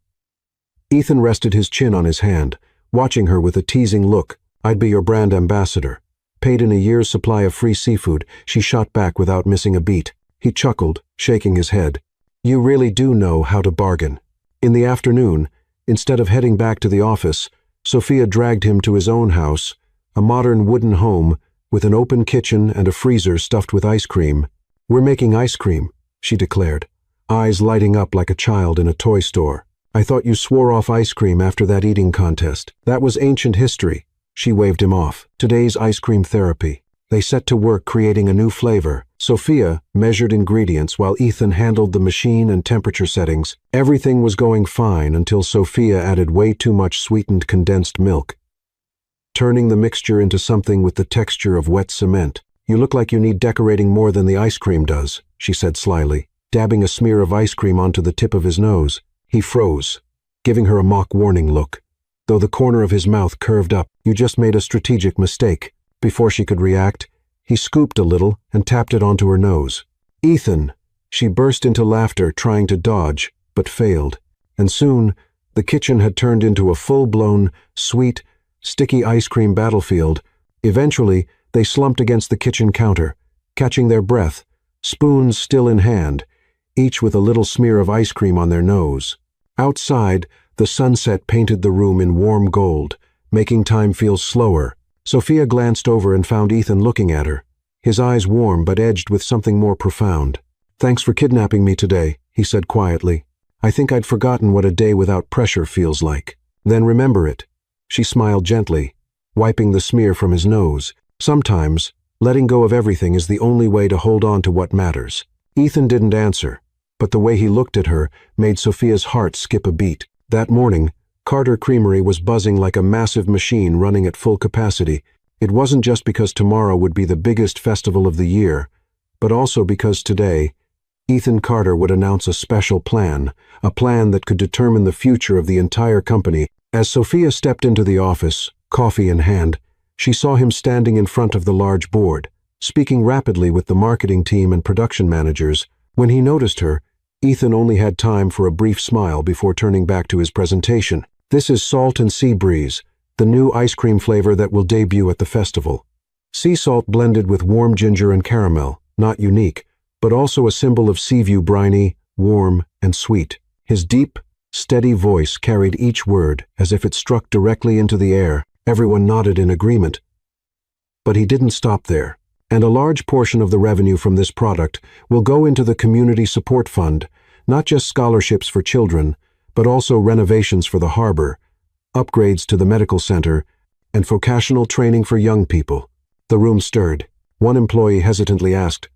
Ethan rested his chin on his hand, watching her with a teasing look. "I'd be your brand ambassador." Paid in a year's supply of free seafood, she shot back without missing a beat. He chuckled, shaking his head. "You really do know how to bargain." In the afternoon, instead of heading back to the office, Sophia dragged him to his own house, a modern wooden home with an open kitchen and a freezer stuffed with ice cream. "We're making ice cream," she declared, eyes lighting up like a child in a toy store. "I thought you swore off ice cream after that eating contest. That was ancient history." She waved him off. "Today's ice cream therapy." They set to work creating a new flavor. Sophia measured ingredients while Ethan handled the machine and temperature settings. Everything was going fine until Sophia added way too much sweetened condensed milk, turning the mixture into something with the texture of wet cement. "You look like you need decorating more than the ice cream does," she said slyly, dabbing a smear of ice cream onto the tip of his nose. He froze, giving her a mock warning look, though the corner of his mouth curved up. "You just made a strategic mistake." Before she could react, he scooped a little and tapped it onto her nose. "Ethan!" She burst into laughter, trying to dodge, but failed. And soon, the kitchen had turned into a full-blown, sweet, sticky ice cream battlefield. Eventually, they slumped against the kitchen counter, catching their breath, spoons still in hand, each with a little smear of ice cream on their nose. Outside, the sunset painted the room in warm gold, making time feel slower. Sophia glanced over and found Ethan looking at her, his eyes warm but edged with something more profound. "Thanks for kidnapping me today," he said quietly. "I think I'd forgotten what a day without pressure feels like." "Then remember it." She smiled gently, wiping the smear from his nose. "Sometimes, letting go of everything is the only way to hold on to what matters." Ethan didn't answer, but the way he looked at her made Sophia's heart skip a beat. That morning, Carter Creamery was buzzing like a massive machine running at full capacity. It wasn't just because tomorrow would be the biggest festival of the year, but also because today, Ethan Carter would announce a special plan, a plan that could determine the future of the entire company. As Sophia stepped into the office, coffee in hand, she saw him standing in front of the large board, speaking rapidly with the marketing team and production managers. When he noticed her, Ethan only had time for a brief smile before turning back to his presentation. This is Salt and Sea Breeze, the new ice cream flavor that will debut at the festival. Sea salt blended with warm ginger and caramel, not unique, but also a symbol of Seaview briny, warm, and sweet. His deep, steady voice carried each word as if it struck directly into the air. Everyone nodded in agreement. But he didn't stop there, and a large portion of the revenue from this product will go into the Community Support Fund, not just scholarships for children, but also renovations for the harbor, upgrades to the medical center, and vocational training for young people. The room stirred. One employee hesitantly asked,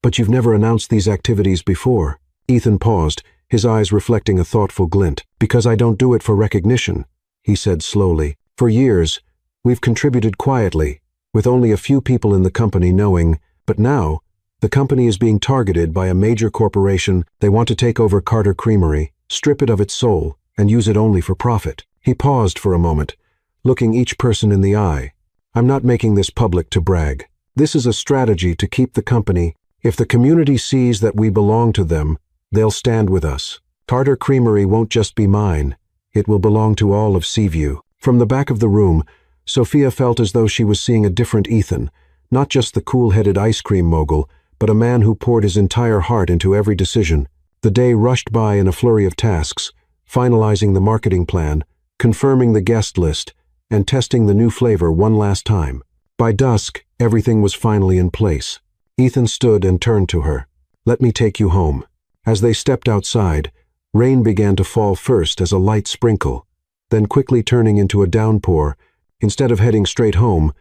"But you've never announced these activities before." Ethan paused, his eyes reflecting a thoughtful glint. "Because I don't do it for recognition," he said slowly. "For years, we've contributed quietly, with only a few people in the company knowing, but now, the company is being targeted by a major corporation. They want to take over Carter Creamery, strip it of its soul, and use it only for profit." He paused for a moment, looking each person in the eye. "I'm not making this public to brag. This is a strategy to keep the company. If the community sees that we belong to them, they'll stand with us. Carter Creamery won't just be mine. It will belong to all of Seaview." From the back of the room, Sophia felt as though she was seeing a different Ethan, not just the cool-headed ice cream mogul, but a man who poured his entire heart into every decision. The day rushed by in a flurry of tasks, finalizing the marketing plan, confirming the guest list, and testing the new flavor one last time. By dusk, everything was finally in place. Ethan stood and turned to her. "Let me take you home." As they stepped outside, rain began to fall first as a light sprinkle, then quickly turning into a downpour. Instead of heading straight home,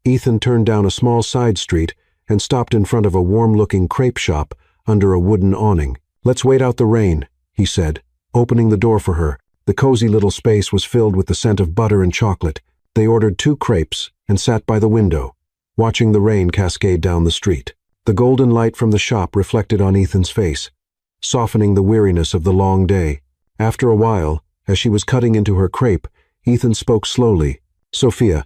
Ethan turned down a small side street and stopped in front of a warm-looking crepe shop under a wooden awning. "Let's wait out the rain," he said, opening the door for her. The cozy little space was filled with the scent of butter and chocolate. They ordered 2 crepes and sat by the window, watching the rain cascade down the street. The golden light from the shop reflected on Ethan's face, softening the weariness of the long day. After a while, as she was cutting into her crepe, Ethan spoke slowly. "Sophia,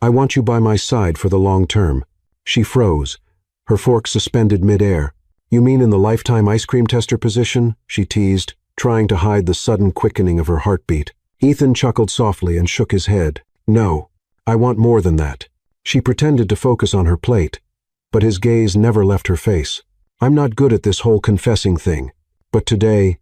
I want you by my side for the long term." She froze, her fork suspended mid-air. "You mean in the lifetime ice cream tester position?" she teased, trying to hide the sudden quickening of her heartbeat. Ethan chuckled softly and shook his head. "No, I want more than that." She pretended to focus on her plate, but his gaze never left her face. "I'm not good at this whole confessing thing, but today,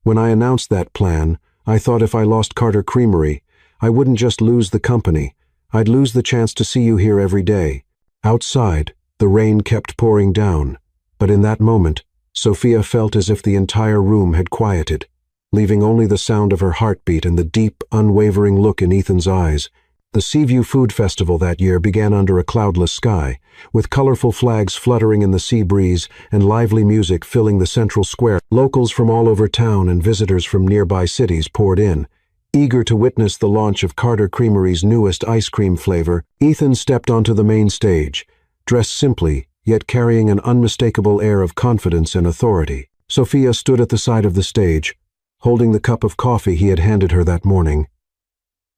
when I announced that plan, I thought if I lost Carter Creamery, I wouldn't just lose the company, I'd lose the chance to see you here every day." Outside, the rain kept pouring down, but in that moment, Sophia felt as if the entire room had quieted, leaving only the sound of her heartbeat and the deep, unwavering look in Ethan's eyes. The Seaview Food Festival that year began under a cloudless sky, with colorful flags fluttering in the sea breeze and lively music filling the central square. Locals from all over town and visitors from nearby cities poured in, eager to witness the launch of Carter Creamery's newest ice cream flavor. Ethan stepped onto the main stage, dressed simply, yet carrying an unmistakable air of confidence and authority. Sophia stood at the side of the stage, holding the cup of coffee he had handed her that morning,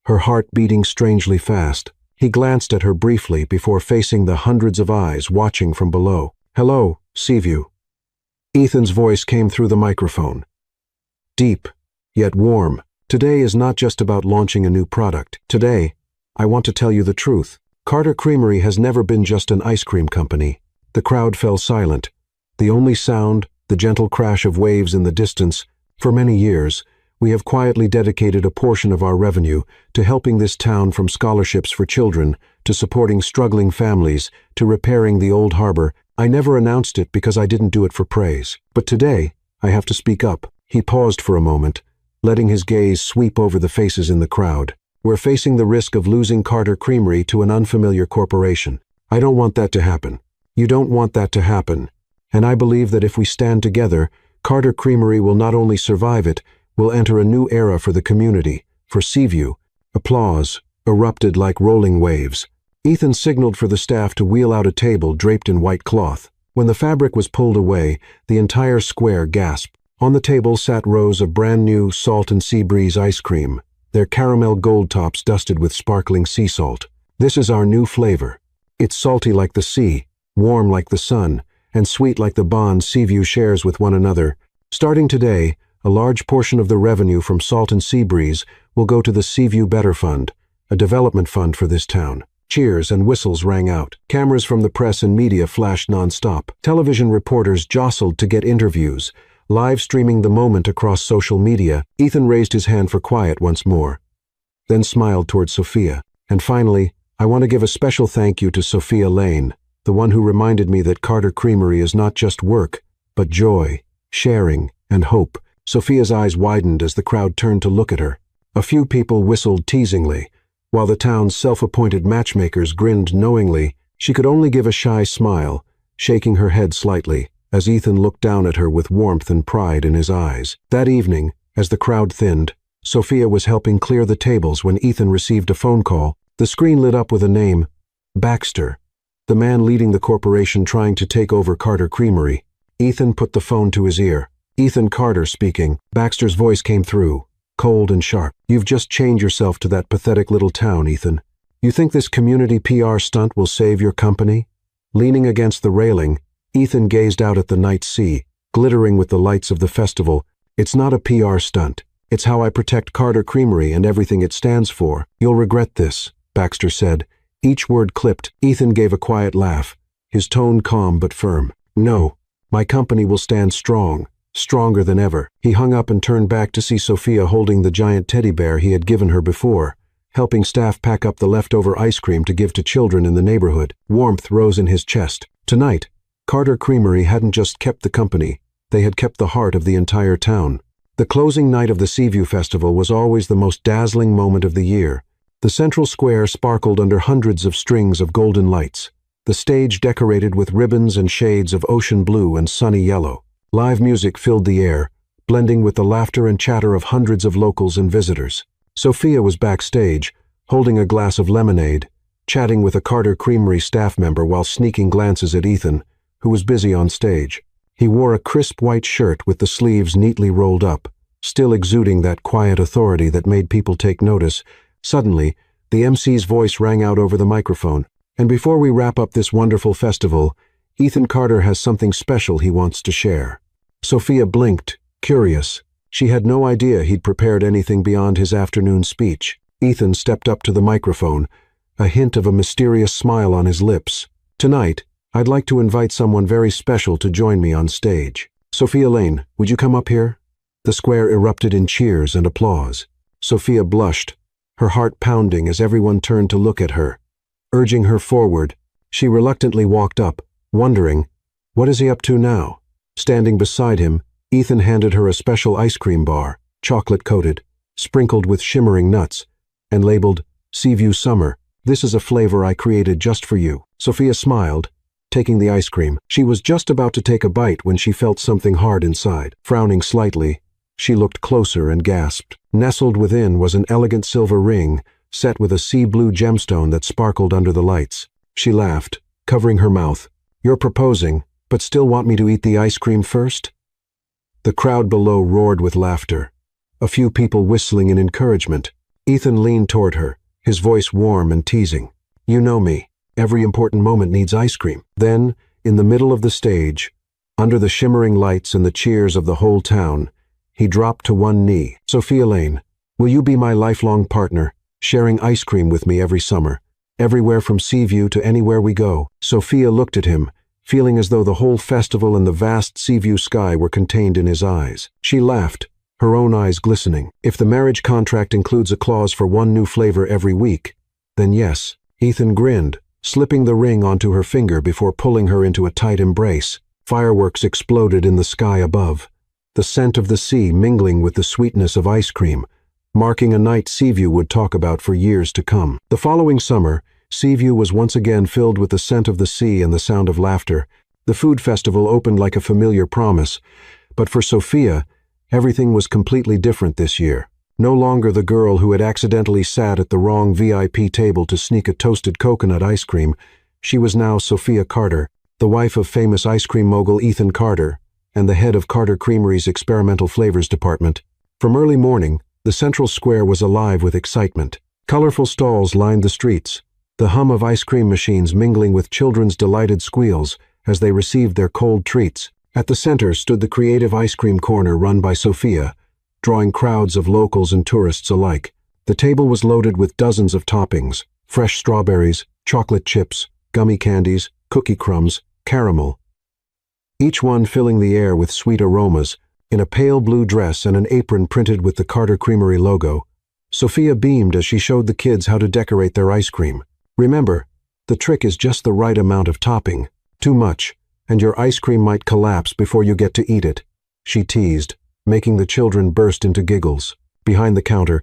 her heart beating strangely fast. He glanced at her briefly before facing the hundreds of eyes watching from below. "Hello, Seaview." Ethan's voice came through the microphone, deep, yet warm. "Today is not just about launching a new product. Today, I want to tell you the truth. Carter Creamery has never been just an ice cream company." The crowd fell silent, the only sound, the gentle crash of waves in the distance. "For many years, we have quietly dedicated a portion of our revenue to helping this town, from scholarships for children, to supporting struggling families, to repairing the old harbor. I never announced it because I didn't do it for praise. But today, I have to speak up." He paused for a moment, letting his gaze sweep over the faces in the crowd. "We're facing the risk of losing Carter Creamery to an unfamiliar corporation. I don't want that to happen. You don't want that to happen. And I believe that if we stand together, Carter Creamery will not only survive it, will enter a new era for the community, for Seaview. Applause erupted like rolling waves. Ethan signaled for the staff to wheel out a table draped in white cloth. When the fabric was pulled away, the entire square gasped. On the table sat rows of brand-new Salt and Sea Breeze ice cream, their caramel gold tops dusted with sparkling sea salt. This is our new flavor. It's salty like the sea, warm like the sun, and sweet like the bond Seaview shares with one another. Starting today, a large portion of the revenue from Salt and Sea Breeze will go to the Seaview Better Fund, a development fund for this town. Cheers and whistles rang out. Cameras from the press and media flashed non-stop. Television reporters jostled to get interviews, live streaming the moment across social media. Ethan raised his hand for quiet once more, then smiled towards Sophia. And finally, I want to give a special thank you to Sophia Lane, the one who reminded me that Carter Creamery is not just work, but joy, sharing, and hope. Sophia's eyes widened as the crowd turned to look at her. A few people whistled teasingly, while the town's self-appointed matchmakers grinned knowingly. She could only give a shy smile, shaking her head slightly, as Ethan looked down at her with warmth and pride in his eyes. That evening, as the crowd thinned, Sophia was helping clear the tables when Ethan received a phone call. The screen lit up with a name, Baxter, the man leading the corporation trying to take over Carter Creamery. Ethan put the phone to his ear. Ethan Carter speaking. Baxter's voice came through, cold and sharp. You've just chained yourself to that pathetic little town, Ethan. You think this community PR stunt will save your company? Leaning against the railing, Ethan gazed out at the night sea, glittering with the lights of the festival. It's not a PR stunt. It's how I protect Carter Creamery and everything it stands for. You'll regret this, Baxter said. Each word clipped. Ethan gave a quiet laugh, his tone calm but firm. No, my company will stand strong, stronger than ever. He hung up and turned back to see Sophia holding the giant teddy bear he had given her before, helping staff pack up the leftover ice cream to give to children in the neighborhood. Warmth rose in his chest. Tonight, Carter Creamery hadn't just kept the company, they had kept the heart of the entire town. The closing night of the Seaview Festival was always the most dazzling moment of the year. The central square sparkled under hundreds of strings of golden lights, the stage decorated with ribbons and shades of ocean blue and sunny yellow. Live music filled the air, blending with the laughter and chatter of hundreds of locals and visitors. Sophia was backstage, holding a glass of lemonade, chatting with a Carter Creamery staff member while sneaking glances at Ethan, who was busy on stage. He wore a crisp white shirt with the sleeves neatly rolled up, still exuding that quiet authority that made people take notice. Suddenly, the MC's voice rang out over the microphone. And before we wrap up this wonderful festival, Ethan Carter has something special he wants to share. Sophia blinked, curious. She had no idea he'd prepared anything beyond his afternoon speech. Ethan stepped up to the microphone, a hint of a mysterious smile on his lips. Tonight, I'd like to invite someone very special to join me on stage. Sophia Lane, would you come up here? The square erupted in cheers and applause. Sophia blushed, her heart pounding as everyone turned to look at her. Urging her forward, she reluctantly walked up, wondering, what is he up to now? Standing beside him, Ethan handed her a special ice cream bar, chocolate-coated, sprinkled with shimmering nuts, and labeled, Seaview Summer. This is a flavor I created just for you. Sophia smiled, taking the ice cream. She was just about to take a bite when she felt something hard inside. Frowning slightly, she looked closer and gasped. Nestled within was an elegant silver ring, set with a sea blue gemstone that sparkled under the lights. She laughed, covering her mouth. You're proposing, but still want me to eat the ice cream first? The crowd below roared with laughter, a few people whistling in encouragement. Ethan leaned toward her, his voice warm and teasing. You know me. Every important moment needs ice cream. Then, in the middle of the stage, under the shimmering lights and the cheers of the whole town, he dropped to one knee. Sophia Lane, will you be my lifelong partner, sharing ice cream with me every summer, everywhere from Seaview to anywhere we go? Sophia looked at him, feeling as though the whole festival and the vast Seaview sky were contained in his eyes. She laughed, her own eyes glistening. If the marriage contract includes a clause for one new flavor every week, then yes. Ethan grinned, slipping the ring onto her finger before pulling her into a tight embrace. Fireworks exploded in the sky above, the scent of the sea mingling with the sweetness of ice cream, marking a night Seaview would talk about for years to come. The following summer, Seaview was once again filled with the scent of the sea and the sound of laughter. The food festival opened like a familiar promise, but for Sophia, everything was completely different this year. No longer the girl who had accidentally sat at the wrong VIP table to sneak a toasted coconut ice cream. She was now Sophia Carter, the wife of famous ice cream mogul Ethan Carter, and the head of Carter Creamery's experimental flavors department. From early morning, the central square was alive with excitement. Colorful stalls lined the streets, the hum of ice cream machines mingling with children's delighted squeals as they received their cold treats. At the center stood the creative ice cream corner run by Sophia, drawing crowds of locals and tourists alike. The table was loaded with dozens of toppings: fresh strawberries, chocolate chips, gummy candies, cookie crumbs, caramel, each one filling the air with sweet aromas. In a pale blue dress and an apron printed with the Carter Creamery logo, Sophia beamed as she showed the kids how to decorate their ice cream. Remember, the trick is just the right amount of topping. Too much, and your ice cream might collapse before you get to eat it, she teased, making the children burst into giggles. Behind the counter,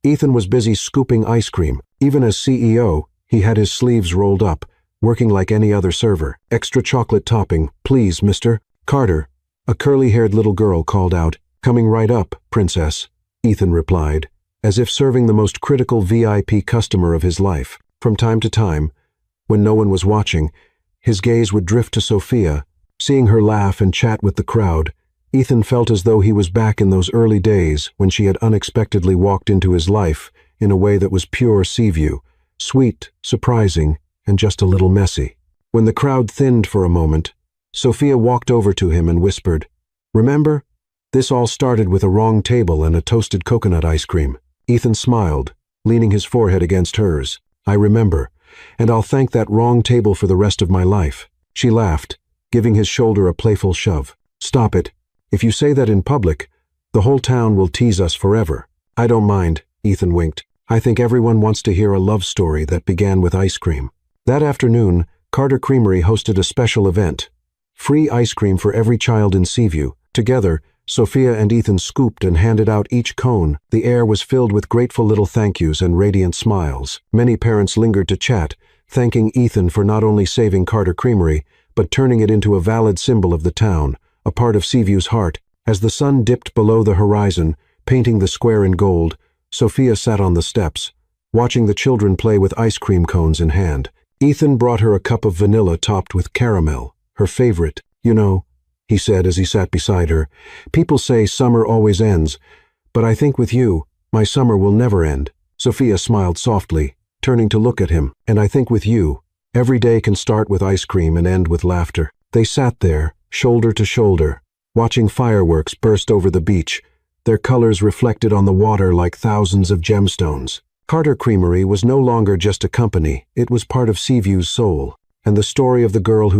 Ethan was busy scooping ice cream. Even as CEO, he had his sleeves rolled up, working like any other server. "Extra chocolate topping, please, Mr. Carter," a curly-haired little girl called out. "Coming right up, Princess," Ethan replied, as if serving the most critical VIP customer of his life. From time to time, when no one was watching, his gaze would drift to Sophia. Seeing her laugh and chat with the crowd, Ethan felt as though he was back in those early days when she had unexpectedly walked into his life in a way that was pure Seaview, sweet, surprising, and just a little messy. When the crowd thinned for a moment, Sophia walked over to him and whispered, "Remember? This all started with a wrong table and a toasted coconut ice cream." Ethan smiled, leaning his forehead against hers. "I remember, and I'll thank that wrong table for the rest of my life." She laughed, giving his shoulder a playful shove. "Stop it. If you say that in public, the whole town will tease us forever." "I don't mind," Ethan winked. "I think everyone wants to hear a love story that began with ice cream." That afternoon, Carter Creamery hosted a special event. Free ice cream for every child in Seaview. Together, Sophia and Ethan scooped and handed out each cone. The air was filled with grateful little thank yous and radiant smiles. Many parents lingered to chat, thanking Ethan for not only saving Carter Creamery, but turning it into a valid symbol of the town, a part of Seaview's heart. As the sun dipped below the horizon, painting the square in gold, Sophia sat on the steps, watching the children play with ice cream cones in hand. Ethan brought her a cup of vanilla topped with caramel, her favorite. "You know," he said as he sat beside her, "people say summer always ends, but I think with you, my summer will never end." Sophia smiled softly, turning to look at him. "And I think with you, every day can start with ice cream and end with laughter." They sat there, shoulder to shoulder, watching fireworks burst over the beach, their colors reflected on the water like thousands of gemstones. Carter Creamery was no longer just a company, it was part of Seaview's soul, and the story of the girl who